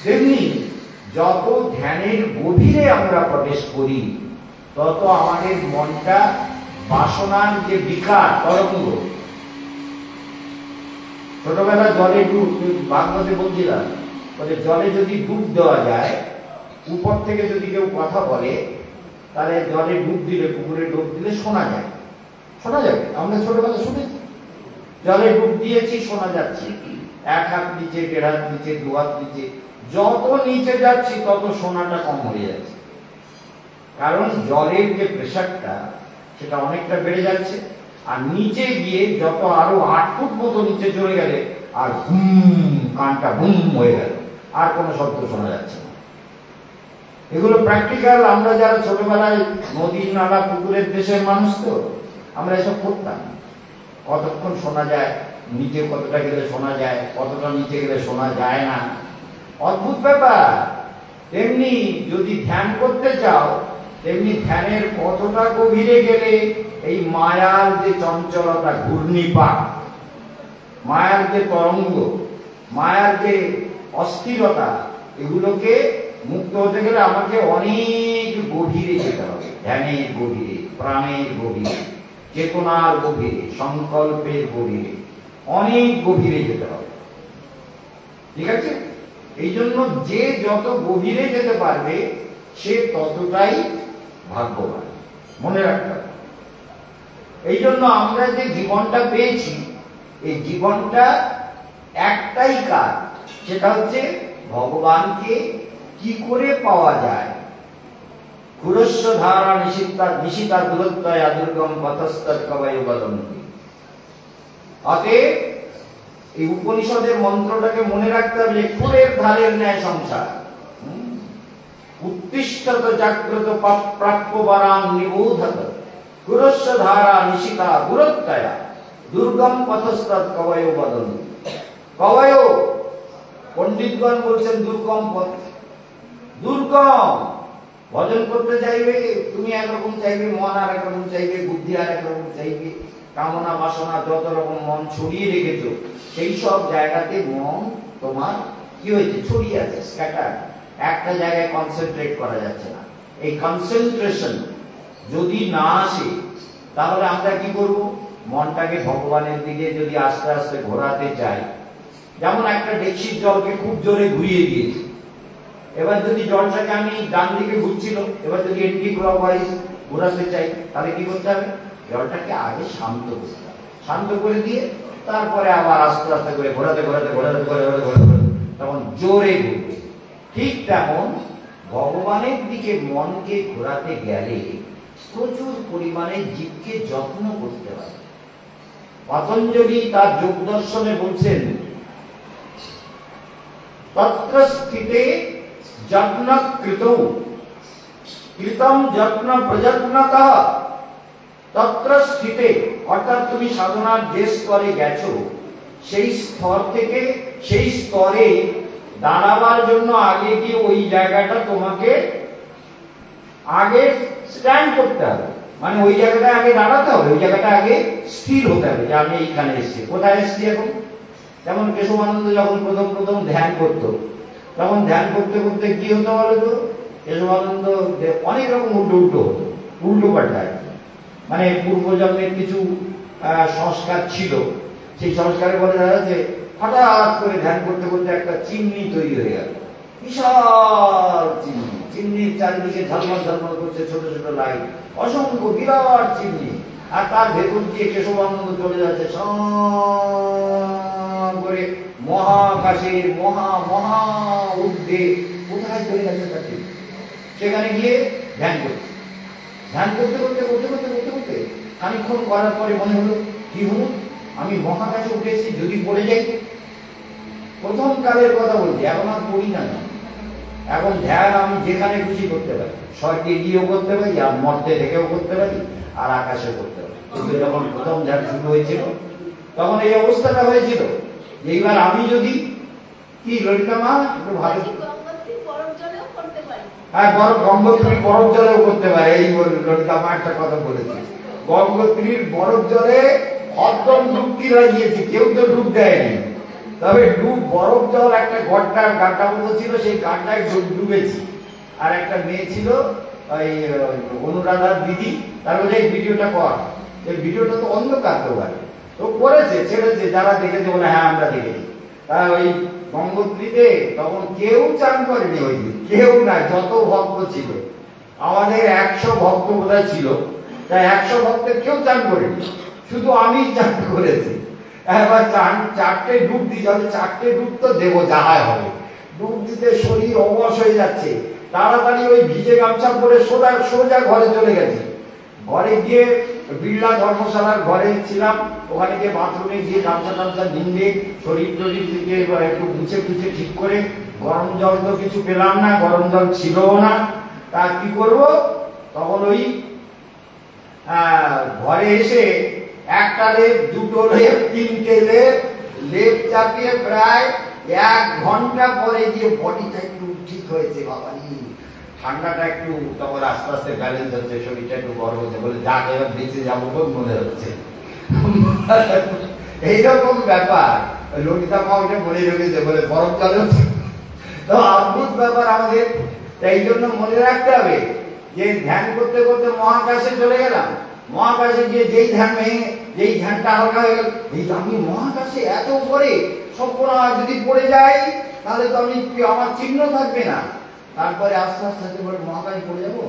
তেমনি যত ধ্যানের গভীরে আমরা প্রবেশ করি, তত আমাদের মনটা বাসনার যে বিকার তরঙ্গ, ছোটবেলা জলে ডুব, ভাগবতে বলছিলাম, বলে জলে যদি ডুব দেওয়া যায়, উপর থেকে যদি কেউ কথা বলে, তাহলে জলে ডুব দিলে, পুকুরে ডুব দিলে শোনা যায়, শোনা যাবে। আমরা ছোটবেলা শুনেছি, জলে ডুব দিয়েছি, শোনা যাচ্ছে। 1 হাত নিচে, 1.5 হাত নিচে, 2 হাত নিচে, যত নিচে যাচ্ছি তত শোনাটা কম হয়ে যাচ্ছে। কারণ জলের যে প্রেশারটা সেটা অনেকটা বেড়ে যাচ্ছে, আর নিচে গিয়ে যত আরো 8 ফুট মতো নিচে চলে গেলে আর কানটা বুম হয়ে গেল, আর কোনো শব্দ শোনা যাচ্ছে না। এগুলো প্র্যাকটিক্যাল। আমরা যারা ছোটবেলায় নদী নালা পুকুরের দেশের মানুষ, তো আমরা এসব করতাম। কতক্ষণ শোনা যায়, নিচে কতটা গেলে শোনা যায়, কতটা নিচে গেলে শোনা যায় না, অদ্ভুত ব্যাপার। তেমনি যদি ধ্যান করতে চাও, তেমনি ধ্যানের কতটা গভীরে গেলে এই মায়ার যে চঞ্চলতা, ঘূর্ণিপাক, মায়ার যে তরঙ্গ, মায়ার যে অস্থিরতা, এগুলোকে মুক্ত হতে গেলে আমাকে অনেক গভীরে যেতে হবে। ধ্যানের গভীরে, প্রাণের গভীরে, চেতনার গভীরে, সংকল্পের গভীরে, অনেক গভীরে যেতে হবে। ঠিক আছে? এই জন্য যে যত গভীরে যেতে পারবে সে ততটাই ভাগ্যবান, মনে রাখতে হবে। এই জন্য আমরা যে জীবনটা পেয়েছি, এই জীবনটা একটাই কাজ, সেটা হচ্ছে ভগবানকে কি করে পাওয়া যায়। পুরস্য ধারা নিশিতা দূরত্বয়া দুর্গম পথস্তৎ কবয় বদন্তি। অতএব এই উপনিষদের মন্ত্রটাকে মনে রাখতে হবে, ফুলের ধারের ন্যায় সংসার। উত্তিষ্ঠত জাগ্রত প্রাপ্য বরাং নিবোধত পুরস্য ধারা নিশিতা দূরত্বয়া দুর্গম পথস্তৎ কবয় বদন্তি। কবয় পণ্ডিতগণ বলছেন দুর্গম পথ, দুর্গম। ভজন করতে চাইবে তুমি একরকম চাইবে, মন আর একরকম চাইবে, বুদ্ধি আর একরকম চাইবে, কামনা বাসনা যত রকম মন ছড়িয়ে রেখেছো, সেই সব জায়গাতে মন তোমার কি হয়েছে, ছড়িয়ে আছে, স্ক্যাটার। একটা জায়গায় কনসেন্ট্রেট করা যাচ্ছে না। এই কনসেন্ট্রেশন যদি না আসে তাহলে আমরা কি করব? মনটাকে ভগবানের দিকে যদি আস্তে আস্তে ঘোরাতে চাই, যেমন একটা ডেকচির জলকে খুব জোরে ঘুরিয়ে দিয়েছি, এবার যদি জলটাকে আমি ডান দিকে ঘুরছিল, এবার যদি এন্টি ক্লকওয়াইজ ঘোরাতে চাই, তাহলে কি করতে হবে? জলটাকে আগে শান্ত করতে হবে। শান্ত করে দিয়ে তারপরে আবার আস্তে আস্তে করে ঘোরাতে ঘোরাতে ঘোরাতে ঘোরাতে ঘোরাতে তখন জোরে ঘুরবে। ঠিক তেমন ভগবানের দিকে মনকে ঘোরাতে গেলে প্রচুর পরিমাণে জীবকে যত্ন করতে হয়। পতঞ্জলি তার যোগ দর্শনে বলছেন, তত্র স্থিতে যত্ন কৃতৌ কৃতম যত্ন প্রযত্নতঃ তত্র স্থিতে, অর্থাৎ তুমি সাধনার যে স্তরে গেছো সেই স্তর থেকে সেই স্তরে দাঁড়াবার জন্য আগে গিয়ে ওই জায়গাটা তোমাকে আগে স্ট্যান্ড করতে হবে, মানে ওই জায়গাটা আগে দাঁড়াতে হবে, ওই জায়গাটা আগে স্থির হতে হবে যে আমি এইখানে এসেছি। কোথায় এসেছি এখন? যেমন কেশবানন্দ যখন প্রথম প্রথম ধ্যান করতো, তখন ধ্যান করতে করতে কি হতো বলো তো? কেশবানন্দ অনেক রকম উল্টো পাল্টায়, মানে পূর্বজন্মের কিছু সংস্কার ছিল, সেই সংস্কারের বলে দেখা যাচ্ছে হঠাৎ করে ধ্যান করতে করতে একটা চিমনি তৈরি হয়ে গেল, বিশাল চিমনি, চিমনির চারিদিকে ঝলমল ঝলমল করছে ছোট ছোট লাইট, অসংখ্য বিরাট চিমনি, আর তার ভেতর দিয়ে কেশবানন্দ চলে যাচ্ছে করে মহাকাশের মহা মহা ঊর্ধ্বে। কোথায় চলে গেছে তাকে? সেখানে গিয়ে ধ্যান করছে। ধ্যান করতে করতে করতে করতে করতে করতে খানিক্ষণ করার পরে মনে হলো, কি হলো, আমি মহাকাশে উঠেছি, যদি পড়ে যাই। প্রথম কালের কথা বলছি, এখন আর পড়ি না। এখন ধ্যান আমি যেখানে খুশি করতে পারি, স্বর্গে গিয়েও করতে পারি, আর মর্তে থেকেও করতে পারি, আর আকাশেও করতে পারি। কিন্তু যখন প্রথম ধ্যান শুরু হয়েছিল তখন এই অবস্থাটা হয়েছিল, এইবার আমি যদি কি ললিতা মা একটু ভালো, হ্যাঁ গঙ্গোত্রীর বরফ জলেও করতে পারে। এই ললিতা মা একটা কথা বলেছে, গঙ্গোত্রীর বরফ জলে একদম ডুবকি লাগিয়েছি, কেউ তো ডুব দেয়নি, তবে বরফ জল একটা গাড্ডা মতো ছিল, সেই গাড্ডায় ডুবেছি। আর একটা মেয়ে ছিল ওই অনুরাধার দিদি, তার বলে এই ভিডিওটা কর, এই ভিডিওটা তো অন্ধকার তো পারে, তো করেছে, ছেড়েছে, যারা দেখেছে বলে হ্যাঁ আমরা দেখেছি। তা ওই গঙ্গোত্রীতে তখন কেউ চান করেনি, ওই দিন কেউ না, যত ভক্ত ছিল আমাদের 100 ভক্ত বোধহয় ছিল, তাই 100 ভক্তের কেউ চান করেনি, শুধু আমি চান করেছি। এবার চারটে ডুব দিই, যাতে 4টে ডুব তো দেবো, যাহাই হবে। ডুব দিতে শরীর অবশ হয়ে যাচ্ছে, তাড়াতাড়ি ওই ভিজে গামছা পরে সোজা ঘরে চলে গেছি। ঘরে গিয়ে বিড়লা ধর্মশালার ঘরে ছিলাম, ওখানে গিয়ে বাথরুমে গিয়ে গামছা টামছা নিয়ে শরীর টরীর দিকে একটু মুছে টুছে ঠিক করে, গরম জল তো কিছু পেলাম না, গরম জল ছিলও না, তা কি করবো? তখন ওই ঘরে এসে একটা লেপ, দুটো লেপ, 3টে লেপ চাপিয়ে প্রায় 1 ঘন্টা পরে গিয়ে বডিটা একটু ঠিক হয়েছে, বাবা ঠান্ডাটা একটু তখন আস্তে আস্তে ব্যালেন্স হচ্ছে, শরীরটা একটু গরম হচ্ছে, বলে যাক এবার বেঁচে যাবো খুব মনে হচ্ছে। এইরকম ব্যাপার ললিতা মা ওইটা মনে রেখেছে, বলে গরমকালে হচ্ছে। তো অদ্ভুত ব্যাপার আমাদের। এই জন্য মনে রাখতে হবে যে ধ্যান করতে করতে মহাকাশে চলে গেলাম, মহাকাশে গিয়ে যেই ধ্যান ভেঙে, যেই ধ্যানটা হালকা হয়ে গেল, এই আমি মহাকাশে এত উপরে সম্পূর্ণ যদি পড়ে যাই তাহলে তো আমি আমার চিহ্ন থাকবে না। তারপরে আস্তে আস্তে বলে মহাকাশে পড়ে যাবো,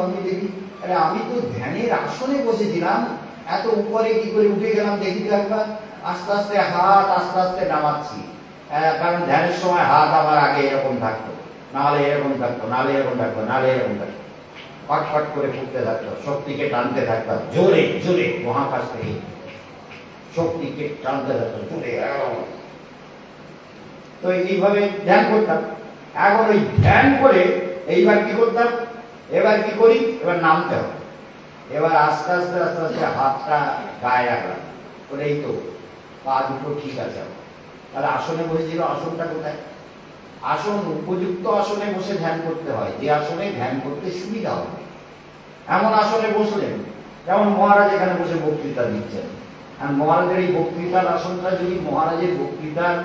আমি দেখি আরে আমি তো ধ্যানের আসনে বসেছিলাম, এত উপরে কি করে উঠে গেলাম দেখি তো একবার। আস্তে আস্তে হাত আস্তে আস্তে নামাচ্ছি, কারণ ধ্যানের সময় হাত আমার আগে এরকম থাকতো, নাহলে এরকম থাকতো, নাহলে এরকম থাকতো, নাহলে এরকম থাকতো, ফটফট করে ফুটতে থাকতো, শক্তিকে টানতে থাকতাম জোরে জোরে, মহাকাশ থেকে শক্তিকে টানতে থাকতো জোরে। তো এইভাবে ধ্যান করতাম। এখন ওই ধ্যান করে এইবার কি করতাম, এবার কি করি, এবার নামতে হবে। এবার আস্তে আস্তে আস্তে আস্তে হাতটা গায়ে রাখলাম, বলে এই তো পা দুটো ঠিক আছে। তাহলে আসনে বসেছিল, আসনটা কোথায়? আসন উপযুক্ত আসনে বসে ধ্যান করতে হয়, যে আসনে ধ্যান করতে সুবিধা হবে এমন আসনে বসলেন। যেমন মহারাজ এখানে বসে বক্তৃতা দিচ্ছেন, আর মহারাজের এই বক্তৃতার আসনটা যদি মহারাজের বক্তৃতার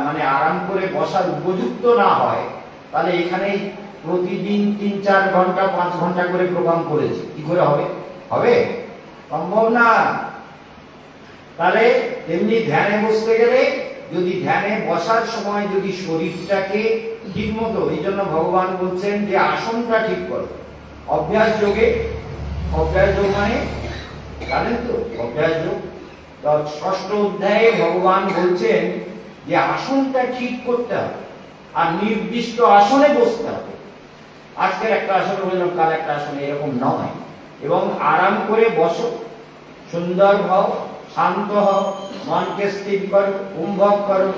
মানে আরাম করে বসার উপযুক্ত না হয়, তাহলে এখানেই প্রতিদিন 3-4 ঘন্টা 5 ঘন্টা করে প্রোগ্রাম করেছে, কি করে হবে? হবে? সম্ভব না। তাহলে তেমনি ধ্যানে বসতে গেলে যদি ধ্যানে বসার সময় যদি শরীরটাকে ঠিক মতো, এই জন্য ভগবান বলছেন যে আসনটা ঠিক করো। অভ্যাস যোগে, অভ্যাস যোগ মানে জানেন তো, অভ্যাস যোগ 6ষ্ঠ অধ্যায়ে ভগবান বলছেন যে আসনটা ঠিক করতে হবে আর নির্দিষ্ট আসনে বসতে হবে। আজকের একটা আসনে বললাম, কাল একটা আসনে, এরকম নয়। এবং আরাম করে বসো, সুন্দর হও, শান্ত হও, মনকে স্থির করো, কুম্ভক করো।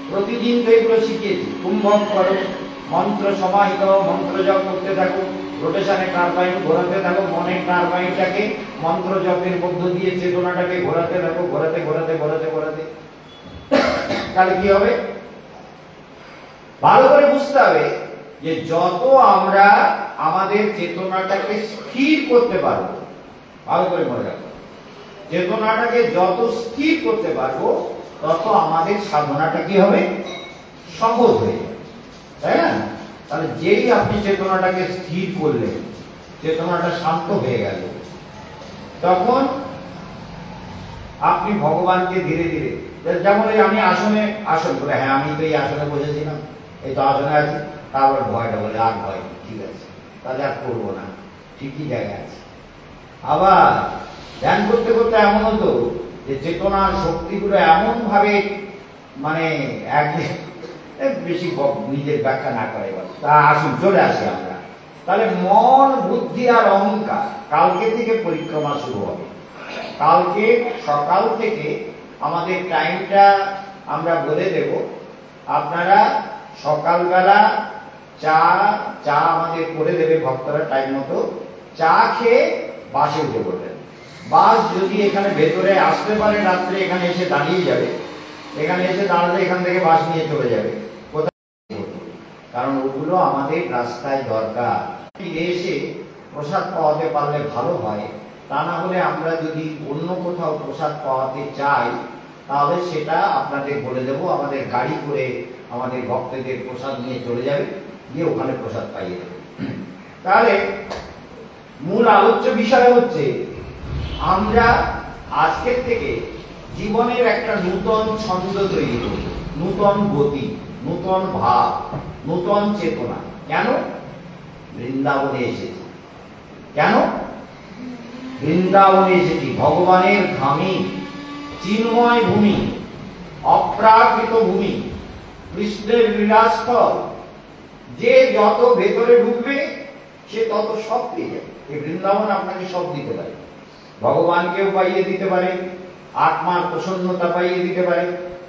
প্রতিদিন তো এগুলো শিখিয়েছি। কুম্ভক করো, মন্ত্র সমাহিত, মন্ত্র জপ করতে থাকো, রোটেশনে টারবাইন ঘোরাতে থাকো, মনের টারবাইনটাকে মন্ত্র জপের মধ্য দিয়ে চেতনাটাকে ঘোরাতে থাকো, ঘোরাতে ঘোরাতে ঘোরাতে ঘোরাতে। তাহলে কি হবে? ভালো করে বুঝতে হবে যে যত আমরা আমাদের চেতনাটাকে স্থির করতে পারবো, ভালো করে মনে রাখবো, চেতনাটাকে যত স্থির করতে পারবো তত আমাদের সাধনাটা কি হবে? সহজ হয়ে যাবে, তাই না? তাহলে যেই আপনি চেতনাটাকে স্থির করলেন, চেতনাটা শান্ত হয়ে গেল, তখন আপনি ভগবানকে ধীরে ধীরে, যেমন আমি আসনে আসন করে, হ্যাঁ আমি তো এই আসনে বসেছিলাম, এই তো আসনে আছি, তারপর ভয়টা বলে আর ভয়, ঠিক আছে তাহলে আর করবো না, ঠিকই জায়গায় আছে। আবার ধ্যান করতে করতে এমন হতো যে চেতনার শক্তিগুলো এমন ভাবে মানে বেশি নিজের ব্যাখ্যা না করে, তা আসুন চলে আসি আমরা। তাহলে মন, বুদ্ধি আর অহংকার কালকে থেকে পরিক্রমা শুরু হবে। কালকে সকাল থেকে আমাদের টাইমটা আমরা বলে দেব। আপনারা সকালবেলা চা আমাদের করে দেবে ভক্তরা টাইম মতো। চা খেয়ে বাসে উঠে পড়বেন। বাস যদি এখানে ভেতরে আসতে পারে রাত্রে, এখানে এসে দাঁড়িয়ে যাবে, এখানে এসে দাঁড়ালে এখান থেকে বাস নিয়ে চলে যাবে কোথায়, কারণ ওগুলো আমাদের রাস্তায় দরকার। ফিরে এসে প্রসাদ পাওয়াতে পারলে ভালো হয়, তা না হলে আমরা যদি অন্য কোথাও প্রসাদ পাওয়াতে চাই তাহলে সেটা আপনাদের বলে দেব, আমাদের গাড়ি করে আমাদের ভক্তদের প্রসাদ নিয়ে চলে যাবে, গিয়ে ওখানে প্রসাদ পাইয়ে দেবে। তাহলে মূল আলোচ্য বিষয় হচ্ছে আমরা আজকের থেকে জীবনের একটা নূতন ছন্দ তৈরি করব, নূতন গতি, নূতন ভাব, নূতন চেতনা। কেন? বৃন্দাবনে এসেছি। কেন? বৃন্দাবনে এসেছি, ভগবানের ধামে, চিন্ময় ভূমি, অপ্রাকৃত ভূমি, কৃষ্ণের লীলাস্থল। যে যত ভেতরে ঢুকবে সে তত সব পেয়ে যাবে। এই বৃন্দাবন আপনাকে সব দিতে পারে, ভগবানকেও পাইয়ে দিতে পারে, আত্মার প্রসন্নতা পাইয়ে দিতে পারে,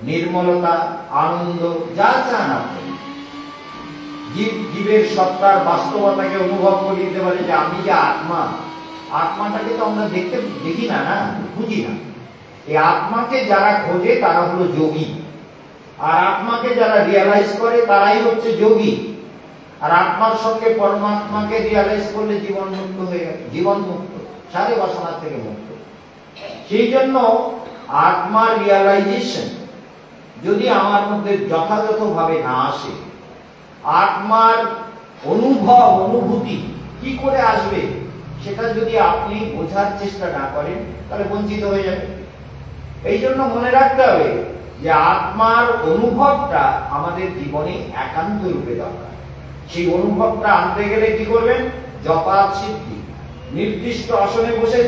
নির্মলতা, আনন্দ, যা চান আপনি। জীবের সত্তার বাস্তবতাকে অনুভব করে দিতে পারে যে আমি যে আত্মা, আত্মাটাকে তো আমরা দেখি না, খুঁজি না। এই আত্মাকে যারা খোঁজে তারা হলো যোগী, আর আত্মাকে যারা রিয়ালাইজ করে তারাই হচ্ছে যোগী। আর আত্মার সঙ্গে পরমাত্মাকে রিয়ালাইজ করলে জীবন মুক্ত হয়ে গেল, জীবন মুক্ত, সারে বাসনা থেকে মুক্ত। সেই জন্য আত্মার রিয়ালাইজেশন যদি আমার মধ্যে যথাযথভাবে না আসে, আত্মার অনুভব অনুভূতি কি করে আসবে সেটা যদি আপনি বোঝার চেষ্টা না করেন তাহলে বঞ্চিত হয়ে যাবে। এই জন্য মনে রাখতে হবে যে আত্মার অনুভবটা আমাদের জীবনে একান্ত রূপে দরকার। সেই অনুভবটা আনতে গেলে কি করবেন? জপাত সিদ্ধি, নির্দিষ্ট আসনে বসে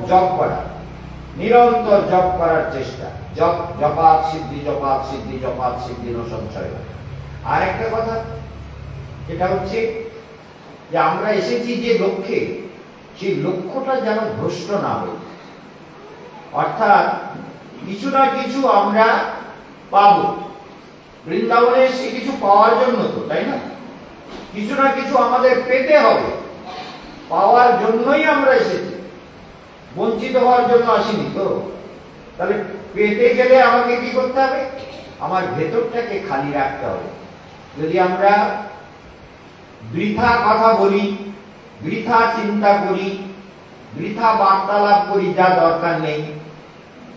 জপ করা, নিরন্তর জপ করার চেষ্টা, জপাত সিদ্ধি, জপাত সিদ্ধি, জপাত সিদ্ধি ন সংশয়। আর একটা কথা যেটা হচ্ছে যে আমরা এসেছি যে লক্ষ্যে, সেই লক্ষ্যটা যেন ভ্রষ্ট না হয়। অর্থাৎ কিছু না কিছু আমরা পাবো, বৃন্দাবনে এসে কিছু পাওয়ার জন্য তো, তাই না? কিছু না কিছু আমাদের পেতে হবে, পাওয়ার জন্যই আমরা এসেছি, বঞ্চিত হওয়ার জন্য আসিনি তো। তাহলে পেতে গেলে আমাকে কি করতে হবে? আমার ভেতরটাকে খালি রাখতে হবে। যদি আমরা বৃথা কথা বলি, বৃথা চিন্তা করি, বৃথা বার্তালাপ করি যা দরকার নেই,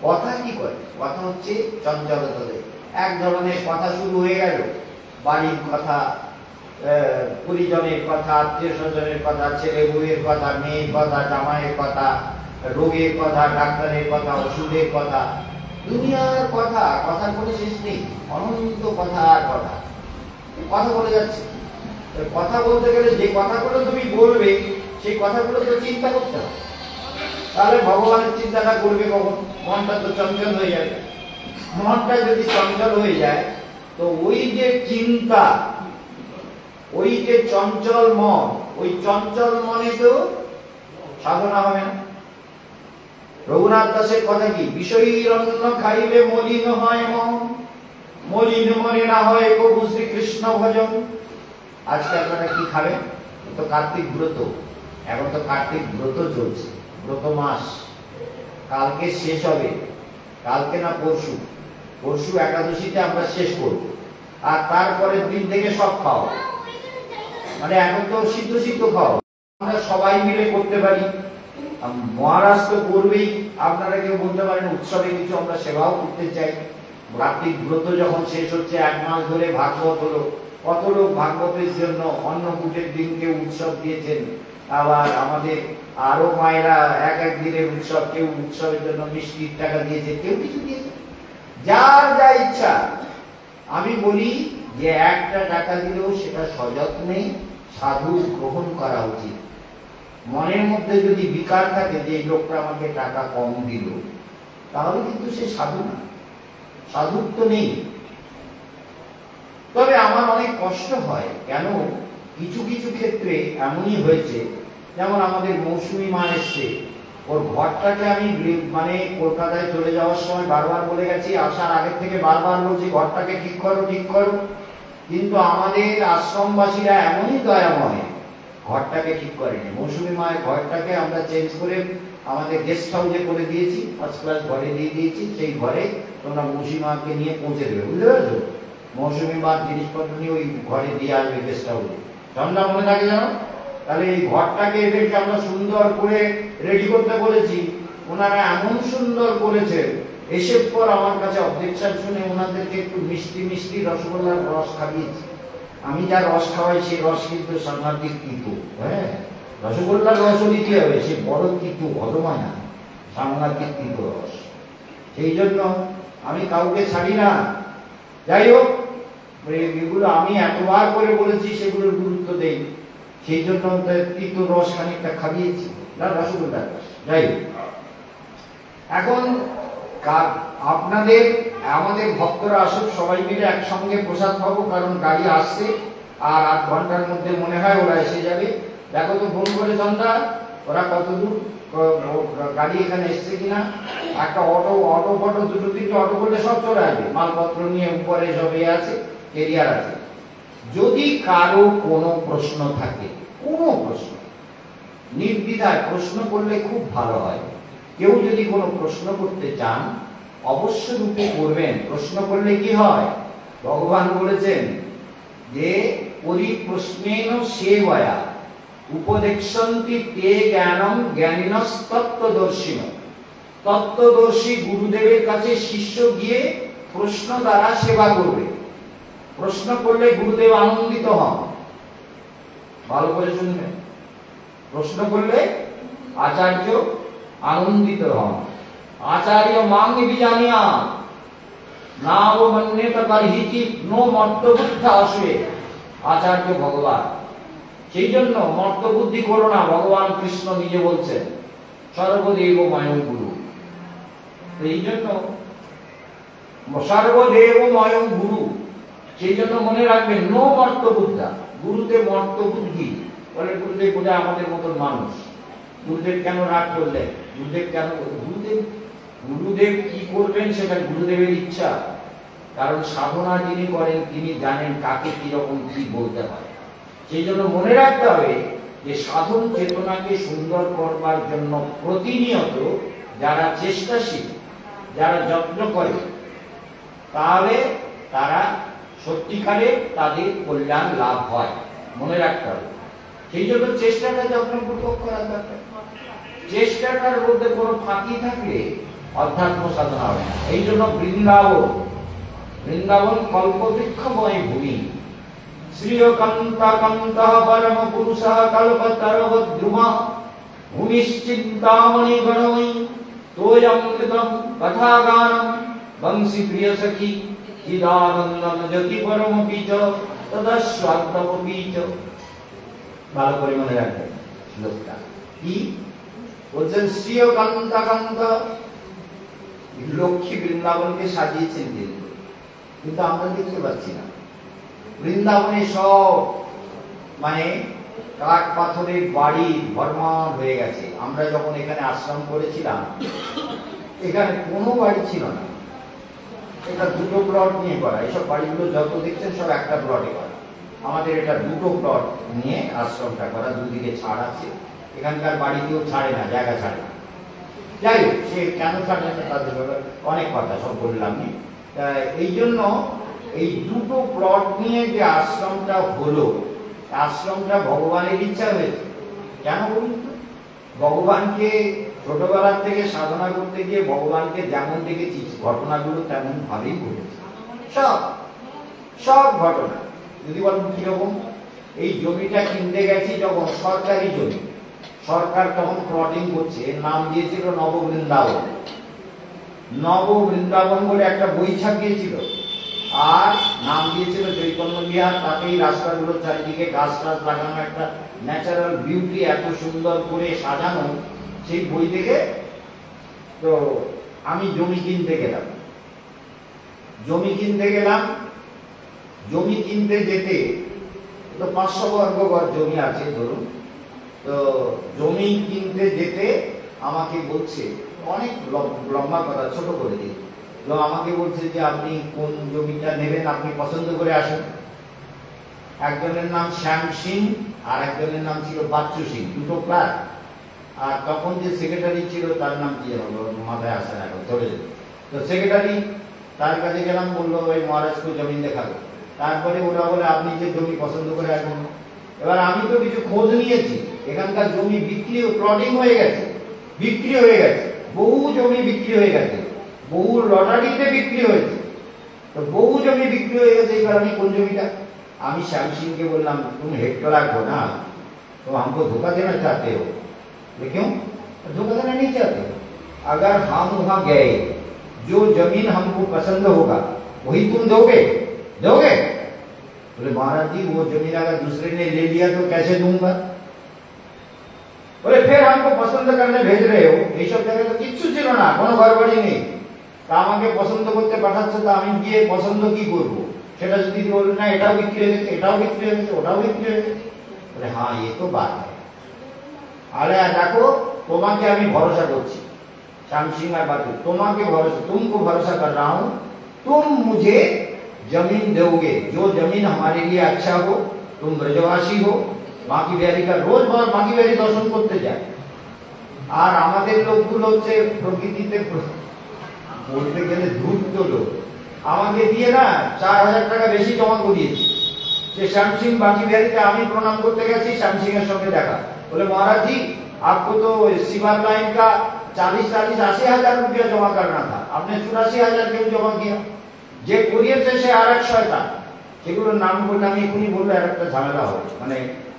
কথা কি করে? কথা হচ্ছে চঞ্চলতা। এক ধরনের কথা শুরু হয়ে গেল, বাড়ির কথা, পরিজনের কথা, আত্মীয় স্বজনের কথা, ছেলে বউয়ের কথা, মেয়ের কথা, জামাইয়ের কথা, রোগের কথা, ডাক্তারের কথা, ওষুধের কথা, দুনিয়ার কথা। কথার কোনো শেষ নেই, অনন্ত কথা আর কথা, কথা বলে যাচ্ছে। কথা বলতে গেলে যে কথাগুলো তুমি বলবে সেই কথাগুলো তো চিন্তা করতে হবে। তাহলে ভগবানের চিন্তাটা করবে কখন? মনটা তো চঞ্চল হয়ে যাবে। মনটা যদি চঞ্চল হয়ে যায় তো ওই যে চিন্তা, ওই যে চঞ্চল মন, ওই চঞ্চল মনে তো সাধনা হবে না। রঘুনাথ দাসের কথা কি? বিষয়ীর অন্ন খাইলে মলিন হয় মন, মলিন মনে না হয় প্রভু শ্রীকৃষ্ণ ভজন। আজকে আপনারা কি খাবেন? তো কার্তিক ব্রত, এখন তো কার্তিক ব্রত চলছে, ব্রত মাস কালকে শেষ হবে, কালকে না পরশু, পরশু একাদশীতে আমরা শেষ করব, আর তারপরের দিন থেকে সব খাও, মানে এখন তো সিদ্ধ সিদ্ধ খাও। আমরা সবাই মিলে করতে পারি, মহারাজ তো করবেই, আপনারা কেউ বলতে পারেন উৎসবে কিছু আমরা সেবাও করতে চাই। কার্তিক ব্রত যখন শেষ হচ্ছে, এক মাস ধরে ভাগবত হলো, কত লোক ভাগবতের জন্য অন্নকূটের দিনকে উৎসব দিয়েছেন। আবার আমাদের আরো মায়েরা এক এক দিনের উৎসব, কেউ উৎসবের জন্য মিষ্টির টাকা দিয়েছে, কেউ কিছু দিয়েছে, যার যা ইচ্ছা। আমি বলি যে একটা টাকা দিলেও সেটা সযত্নে সাধু গ্রহণ করা উচিত। মনের মধ্যে যদি বিকার থাকে যে এই লোকটা আমাকে টাকা কম দিল, তাহলে কিন্তু সে সাধু না, সাধুত্ব নেই। তবে আমার অনেক কষ্ট হয়, কেন কিছু কিছু ক্ষেত্রে এমনই হয়েছে, যেমন আমাদের মৌসুমী মা এসছে, ওর ঘরটাকে আমি মানে কলকাতায় চলে যাওয়ার সময় বারবার বলে গেছি, আসার আগের থেকে বারবার বলছি ঘরটাকে ঠিক করো ঠিক করো, কিন্তু আমাদের আশ্রমবাসীরা এমনই দয়াময়, ঘরটাকে ঠিক করেনি। মৌসুমী মায়ের ঘরটাকে আমরা চেঞ্জ করে আমাদের গেস্ট হাউসে করে দিয়েছি, ফার্স্ট ক্লাস ঘরে দিয়ে দিয়েছি। সেই ঘরে তোমরা মৌসুমী মাকে নিয়ে পৌঁছে দেবে, বুঝতে পেরেছো? মৌসুমী মার জিনিসপত্র নিয়ে ওই ঘরে দিয়ে আসবে গেস্ট হাউসে, ঠান্ডা মনে থাকে জানো। তাহলে এই ঘরটাকে এদেরকে আমরা সুন্দর করে রেডি করতে বলেছি, ওনারা এমন সুন্দর করেছেন। এসব পর আমার কাছে অবজেকশন শুনে ওনাদেরকে একটু মিষ্টি মিষ্টি রসগোল্লার রস খাইয়েছি। আমি যা রস খাওয়াই সেই রস কিন্তু সাংঘাতিক তিতো। হ্যাঁ, রসগোল্লার রসও দিতে হবে, সে বড় তিতো, হজমায় না, সাংঘাতিক তিতো রস। সেই জন্য আমি কাউকে ছাড়ি না। যাই হোক, এগুলো আমি এতবার করে বলেছি, সেগুলোর গুরুত্ব দেই, সেই জন্য তিতো রস খানিকটা খাইয়েছি, রসগোল্লার রস। যাই হোক, এখন আপনাদের আমাদের ভক্তরা আসুক, সবাই মিলে একসঙ্গে প্রসাদ পাবো, কারণ গাড়ি আসছে আর 8 ঘন্টার মধ্যে মনে হয় ওরা এসে যাবে। দেখো তো ফোন করে সন্ধ্যা, ওরা কত দূর, গাড়ি এখানে এসছে কিনা। একটা অটো ফটো 2-3টে অটো করলে সব চলে আসবে, মালপত্র নিয়ে উপরে সব আছে, কেরিয়ার আছে। যদি কারো কোনো প্রশ্ন থাকে, কোনো প্রশ্ন, নির্দ্বিধায় প্রশ্ন করলে খুব ভালো হয়। কেউ যদি কোনো প্রশ্ন করতে চান অবশ্য রূপে করবেন। প্রশ্ন করলে কি হয়? ভগবান বলেছেন যে পরিপ্রশ্নেন সেবয়া উপদেক্ষন্তি তে জ্ঞানম জ্ঞানিনস্তত্ত্বদর্শিন। তত্ত্বদর্শী গুরুদেবের কাছে শিষ্য গিয়ে প্রশ্ন দ্বারা সেবা করবে। প্রশ্ন করলে গুরুদেব আনন্দিত হন। ভালো করে শুনবেন, প্রশ্ন করলে আচার্য আনন্দিত হন। আচার্য মাং বিজানিয়া নাবমন্যেত কারহিচিৎ নো মর্তবুদ্ধ আসবে। আচার্য ভগবান, সেই জন্য মর্তবুদ্ধি করো না। ভগবান কৃষ্ণ নিজে বলছেন সর্বদেবময় গুরু। এই জন্য সর্বদেবময় গুরু, সেই জন্য মনে রাখবেন নো মর্তবুদ্ধা। গুরুতে মর্তবুদ্ধি বলে গুরুদেব বোঝা আমাদের মতন মানুষ। গুরুদেব কেন রাগ করলেন? গুরুদেব কেন? গুরুদেব কি করবেন সেটা গুরুদেবের ইচ্ছা। কারণ সাধনা যিনি করেন তিনি জানেন কাকে কিরকম কি বলতে হয়। সেই জন্য মনে রাখতে হবে যে সাধন চেতনাকে সুন্দর করবার জন্য প্রতিনিয়ত যারা চেষ্টাশীল, যারা যত্ন করে, তাহলে তারা সত্যিকারে তাদের কল্যাণ লাভ হয়। মনে রাখতে হবে। সেই জন্য চেষ্টাটা যত্নপূর্বক করা দরকার। চেষ্টাটার মধ্যে কোনো ফাঁকি থাকলে অধ্যাত্ম সাধনা হবে না। এই জন্য বৃন্দাবন কল্পবৃক্ষময় ভূমি। শ্রীয়কান্তকান্তঃ পরম পুরুষঃ কল্পতরুদ্রুমঃ ভূমিশ্চিন্তামণি গণময়ী তোয়মৃতম কথাগানম বংশী প্রিয় সখী চিদানন্দম জ্যোতি পরমপি চ তদস্বান্তমপি চ। ভালো করে মনে রাখবেন শ্লোকটা কি বলছেন। শ্রীয়কান্তকান্ত, লক্ষ্মী বৃন্দাবনকে সাজিয়েছেন কিন্তু আমরা দেখতে পাচ্ছি না। বৃন্দাবনে সব মানে কাঠ পাথরের বাড়ি ভরমান হয়ে গেছে। আমরা যখন এখানে আশ্রম করেছিলাম এখানে কোনো বাড়ি ছিল না। এটা দুটো প্লট নিয়ে করা। এইসব বাড়িগুলো যত দেখছেন সব একটা প্লটে করা। আমাদের এটা দুটো প্লট নিয়ে আশ্রমটা করা, দুদিকে ছাড় আছে। এখানকার বাড়ি কেউ ছাড়ে না, জায়গা ছাড়ে না। যাই হোক, সে কেন ছাড়ে না তাদের অনেক কথা সব বললাম। এই জন্য এই দুটো প্লট নিয়ে যে আশ্রমটা হলো, আশ্রমটা ভগবানের ইচ্ছা হয়েছে। কেন বলুন তো? ভগবানকে ছোটবেলার থেকে সাধনা করতে গিয়ে ভগবানকে যেমন দেখেছি ঘটনাগুলো তেমন ভাবেই ঘটেছে। সব ঘটনা। যদি বলেন কিরকম, এই জমিটা কিনতে গেছি যখন, সরকারি জমি, সরকার তখন প্লটিং করছে, নাম দিয়েছিল নববৃন্দাবন। নববৃন্দাবন বলে একটা বই ছাপিয়েছিল, আর নাম দিয়েছিল চৈতন্য বিহার। তাতেই রাস্তাগুলোর চারিদিকে গাছ টাছ লাগানো, একটা ন্যাচারাল বিউটি এত সুন্দর করে সাজানো। সেই বই থেকে তো আমি জমি কিনতে গেলাম। জমি কিনতে যেতে তো 500 বর্গ গজ জমি আছে ধরুন। তো জমি কিনতে যেতে আমাকে বলছে, অনেক লম্বা কথা, ছোট করে দিই, তো আমাকে বলছে যে আপনি কোন জমিটা নেবেন আপনি পছন্দ করে আসুন। একজনের নাম শ্যাম সিং আর একজনের নাম ছিল বাচ্চু সিং, দুটো প্লাট। আর তখন যে সেক্রেটারি ছিল তার নাম কি মাথায় আসে না, চলে যেত। তো সেক্রেটারি তার কাছে গেলাম, বললো ওই মহারাজকে জমি দেখাবো। তারপরে ওরা বলে আপনি যে জমি পছন্দ করে আসবেন। এবার আমি তো কিছু খোঁজ নিয়েছি, এখানকার জমি বিক্রি, প্লটিং হয়ে গেছে, বিক্রি হয়ে গেছে, বহু জমি বিক্রি হয়ে গেছে, বহু লটারিতে বিক্রি হয়েছে। তো বহু জমি বিক্রি হয়ে গেছে। এই কারণে কোন জমিটা, আমি श्याम सिंह के बोलना तुम हेड क्लर्क हो ना, तो हमको धोखा देना चाहते हो। क्यों धोखा देना नहीं चाहते? अगर हम वहां गए, जो जमीन हमको पसंद होगा वही तुम दोगे? बोले महाराज जी वो जमीन अगर दूसरे ने ले लिया तो कैसे दूंगा? बोले फिर हमको पसंद करने भेज रहे हो? ये सब जगह तो किच्छु छिलो ना, कोनो गड़बड़ी नहीं। তা আমাকে পছন্দ করতে পাঠাচ্ছে, তো আমি গিয়ে পছন্দ কি করব? সেটা যদি বলবেন না এটাও বিক্রি হয়ে গেছে, এটাও বিক্রি হয়ে গেছে, ওটাও বিক্রি হয়ে গেছে, বলে হ্যাঁ ये तो बात है। আরে দেখো তোমাকে আমি ভরসা করছি, श्याम सिंह আর বাকি তোমাকে ভরসা, तुमको भरोसा कर रहा हूं, तुम मुझे जमीन दोगे, जो जमीन हमारे लिए अच्छा हो। तुम ब्रजवासी हो, बाकी बिहारी का रोज बाकी बिहारी दर्शन করতে যায়। আর আমাদের লোকগুলো হচ্ছে প্রকৃতিতে বলতে গেলে ধূর্ত লোক। আমাকে দিয়ে না 4000 টাকা বেশি জমা করিয়েছে। যে श्याम सिंह बाकी बिहारी কে আমি প্রণাম করতে গেছি, श्याम सिंह এর সঙ্গে দেখা। बोले महाराज जी आपको तो सीवर लाइन का 40-80 रुपया जमा करना था, आपने 84,000 क्यों जमा किया? যে করিয়েছে সে আরেক শয়তান। সেগুলোর নাম বললে আমি এখনই বললে আর একটা ঝামেলা হবে। মানে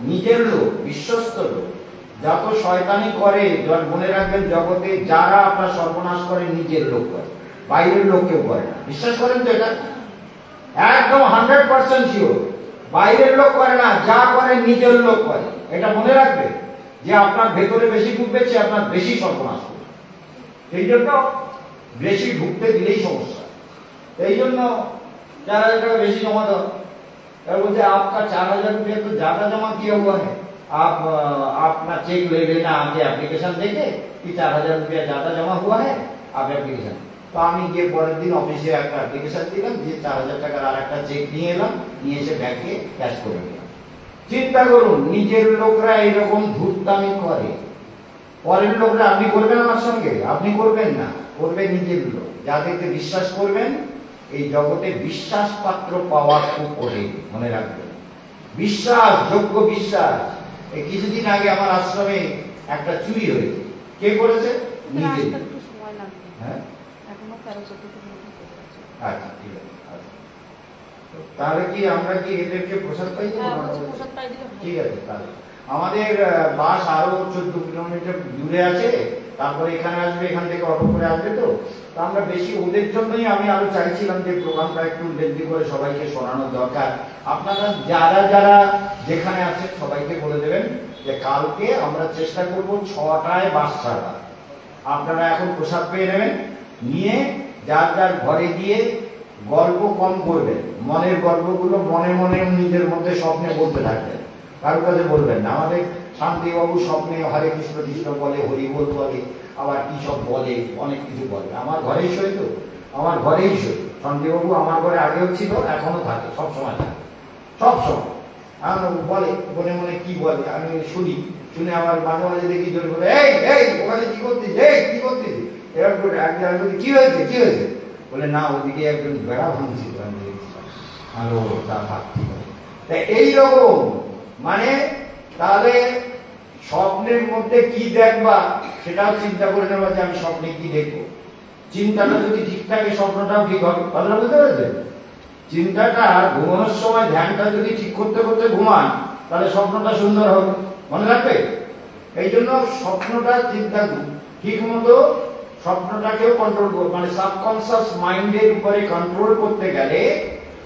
নিজের লোক, বিশ্বস্ত লোক যত শয়তানি করে, মনে রাখবেন জগতে যারা আপনার সর্বনাশ করে নিজের লোক করে, বাইরের লোক কেউ করে না। বিশ্বাস করেন তো এটা? একদম 100% শিওর। বাইরের লোক করে না, যা করে নিজের লোক করে। এটা মনে রাখবে যে আপনার ভেতরে বেশি ঢুকবে, সে আপনার বেশি সর্বনাশ করবে। এই জন্য বেশি ঢুকতে দিলেই সমস্যা। এই জন্য 4,000 টাকা বেশি জমা দাও। बोलते आपका 4,000 रुपया तो ज्यादा जमा किया हुआ है, आप अपना चेक ले लेना आके एप्लीकेशन देके कि 4,000 रुपया ज्यादा जमा हुआ है, आप एप्लीकेशन। तो আমি গিয়ে পরের দিন অফিসে একটা অ্যাপ্লিকেশন দিলাম, যে 4,000 টাকার আর একটা চেক নিয়ে এলাম, নিয়ে এসে ব্যাংকে ক্যাশ করে দিলাম। চিন্তা করুন, নিজের লোকরা এইরকম ধূর্তামি করে। পরের লোকরা আপনি করবেন আমার সঙ্গে? আপনি করবেন না, করবে নিজের লোক। যাদেরকে বিশ্বাস করবেন, এই জগতে বিশ্বাস পাত্র পাওয়া খুব কঠিন, মনে রাখবেন। বিশ্বাস যোগ্য বিশ্বাস। এই কিছুদিন আগে আমার আশ্রমে একটা চুরি হয়েছে। কে করেছে? নিজে। হ্যাঁ, আচ্ছা ঠিক আছে। তাহলে কি আমরা কি এদেরকে প্রসাদ পাই? ঠিক আছে। তাহলে আমাদের বাস আরো 14 কিলোমিটার দূরে আছে, তারপরে এখানে আসবে, এখান থেকে অটো করে আসবে। তো আমরা বেশি ওদের জন্যই আমি আরো চাইছিলাম যে প্রোগ্রামটা একটু লেন্দি করে সবাইকে শোনানো দরকার। আপনারা যারা যারা যেখানে আছেন সবাইকে বলে দেবেন যে কালকে আমরা চেষ্টা করব 6টায় বাস ছাড়া। আপনারা এখন প্রসাদ পেয়ে নেবেন, নিয়ে যার যার ঘরে গিয়ে গল্প কম করবেন, মনের গল্পগুলো মনে মনে নিজের মধ্যে স্বপ্নে বলতে থাকবেন, কারোর কাছে বলবেন না। আমাদের শান্তিবাবু স্বপ্নে হরে কৃষ্ণ কৃষ্ণ বলে, হরিবোল বলে, আবার কি সব বলে, অনেক কিছু বলে। আমার ঘরেই শোয়, তো আমার ঘরেই শোয়। শান্তিবাবু আমার ঘরে আগেও ছিল, এখনো থাকে, সবসময় থাকে, সবসময় বলে, মনে মনে কি বলে আমি শুনি। শুনে আমার মাঝে মাঝে দেখি জোরে বলে, এই এই ওখানে কি করছিস, এই কি করছিস? এবার করে একজন কি হয়েছে, কি হয়েছে? বলে না, ওদিকে একজন বেড়া ভাঙছিল, আমি দেখছিলাম। আরো তার হাত ঠিক আছে। এইরকম মানে তাহলে স্বপ্নের মধ্যে কি দেখবা সেটাও চিন্তা করে নেবা যে আমি স্বপ্নে কি দেখবো। চিন্তাটা যদি ঠিক থাকে স্বপ্নটাও ঠিক হবে। কথাটা বুঝতে পেরেছেন? চিন্তাটা ঘুমানোর সময় ধ্যানটা যদি ঠিক করতে করতে ঘুমান, তাহলে স্বপ্নটা সুন্দর হবে, মনে রাখবে। এই জন্য স্বপ্নটা চিন্তা ঠিক মতো স্বপ্নটাকেও কন্ট্রোল করবে, মানে সাবকনসিয়াস মাইন্ডের উপরে কন্ট্রোল করতে গেলে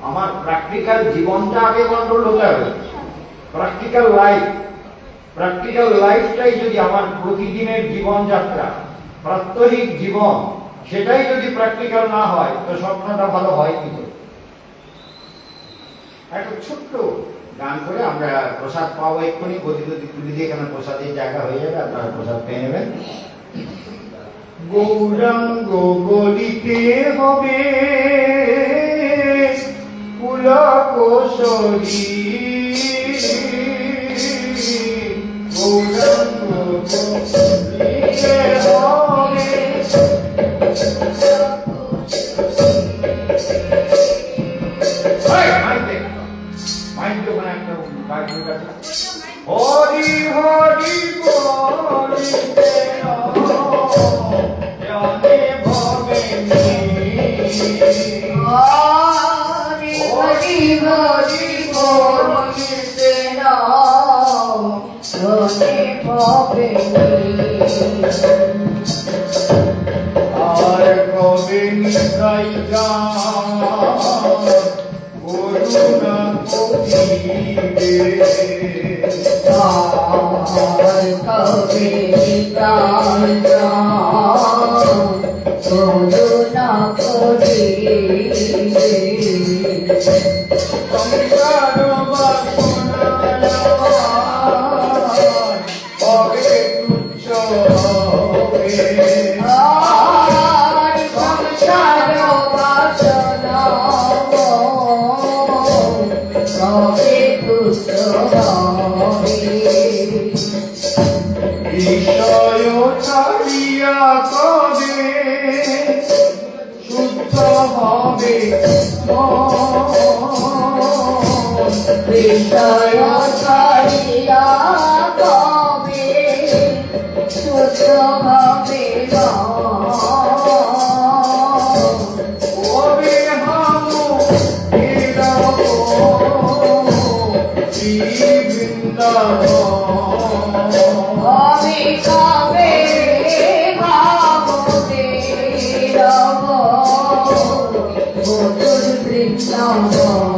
আমার প্র্যাকটিক্যাল জীবনটা আগে কন্ট্রোল হতে হবে। প্র্যাকটিক্যাল লাইফটাই যদি আমার প্রতিদিনের জীবনযাত্রা, প্রাত্যহিক জীবন, সেটাই যদি প্র্যাকটিক্যাল না হয়, তো স্বপ্নটা ভালো হয় কি করে? একটা ছোট্ট গান করে আমরা প্রসাদ পাবো এক্ষুনি। গতি গতি তুলি দিয়ে এখানে প্রসাদের জায়গা হয়ে যাবে, আপনারা প্রসাদ পেয়ে নেবেন। গৌরাঙ্গ বলিতে হবে পুলক শরীর, গৌরাঙ্গ বলিতে হবে। হরি হরি বলিতে জনে ভবে হরি হরি বলিতে জনে ভবে আর কবে নিতাই করুণা করিবে, আর কবে নিতাই করুণা করিবে। সংসার বাসনা কবে তুচ্ছ হবে, আর সংসার বাসনা কবে তুচ্ছ হবে। বিষয় ছাড়িয়া কবে শুদ্ধ হবে, বিষয় ছাড়িয়া কবে শুদ্ধ হবে ওরে হামু হিরব শ্রী বৃন্দাবন আমি কবে ভাবতে রব মধুর বৃন্দাবন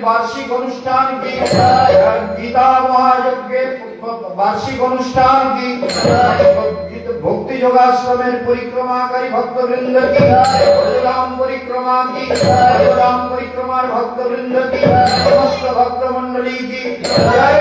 वार्षिक अनुष्ठान की गीता महायज्ञ वार्षिक अनुष्ठान की भक्ति योगाश्रमेर परिक्रमाकारी भक्तवृंद की राम परिक्रमा की राम परिक्रमार भक्तवृंद की समस्त भक्त मंडली की जय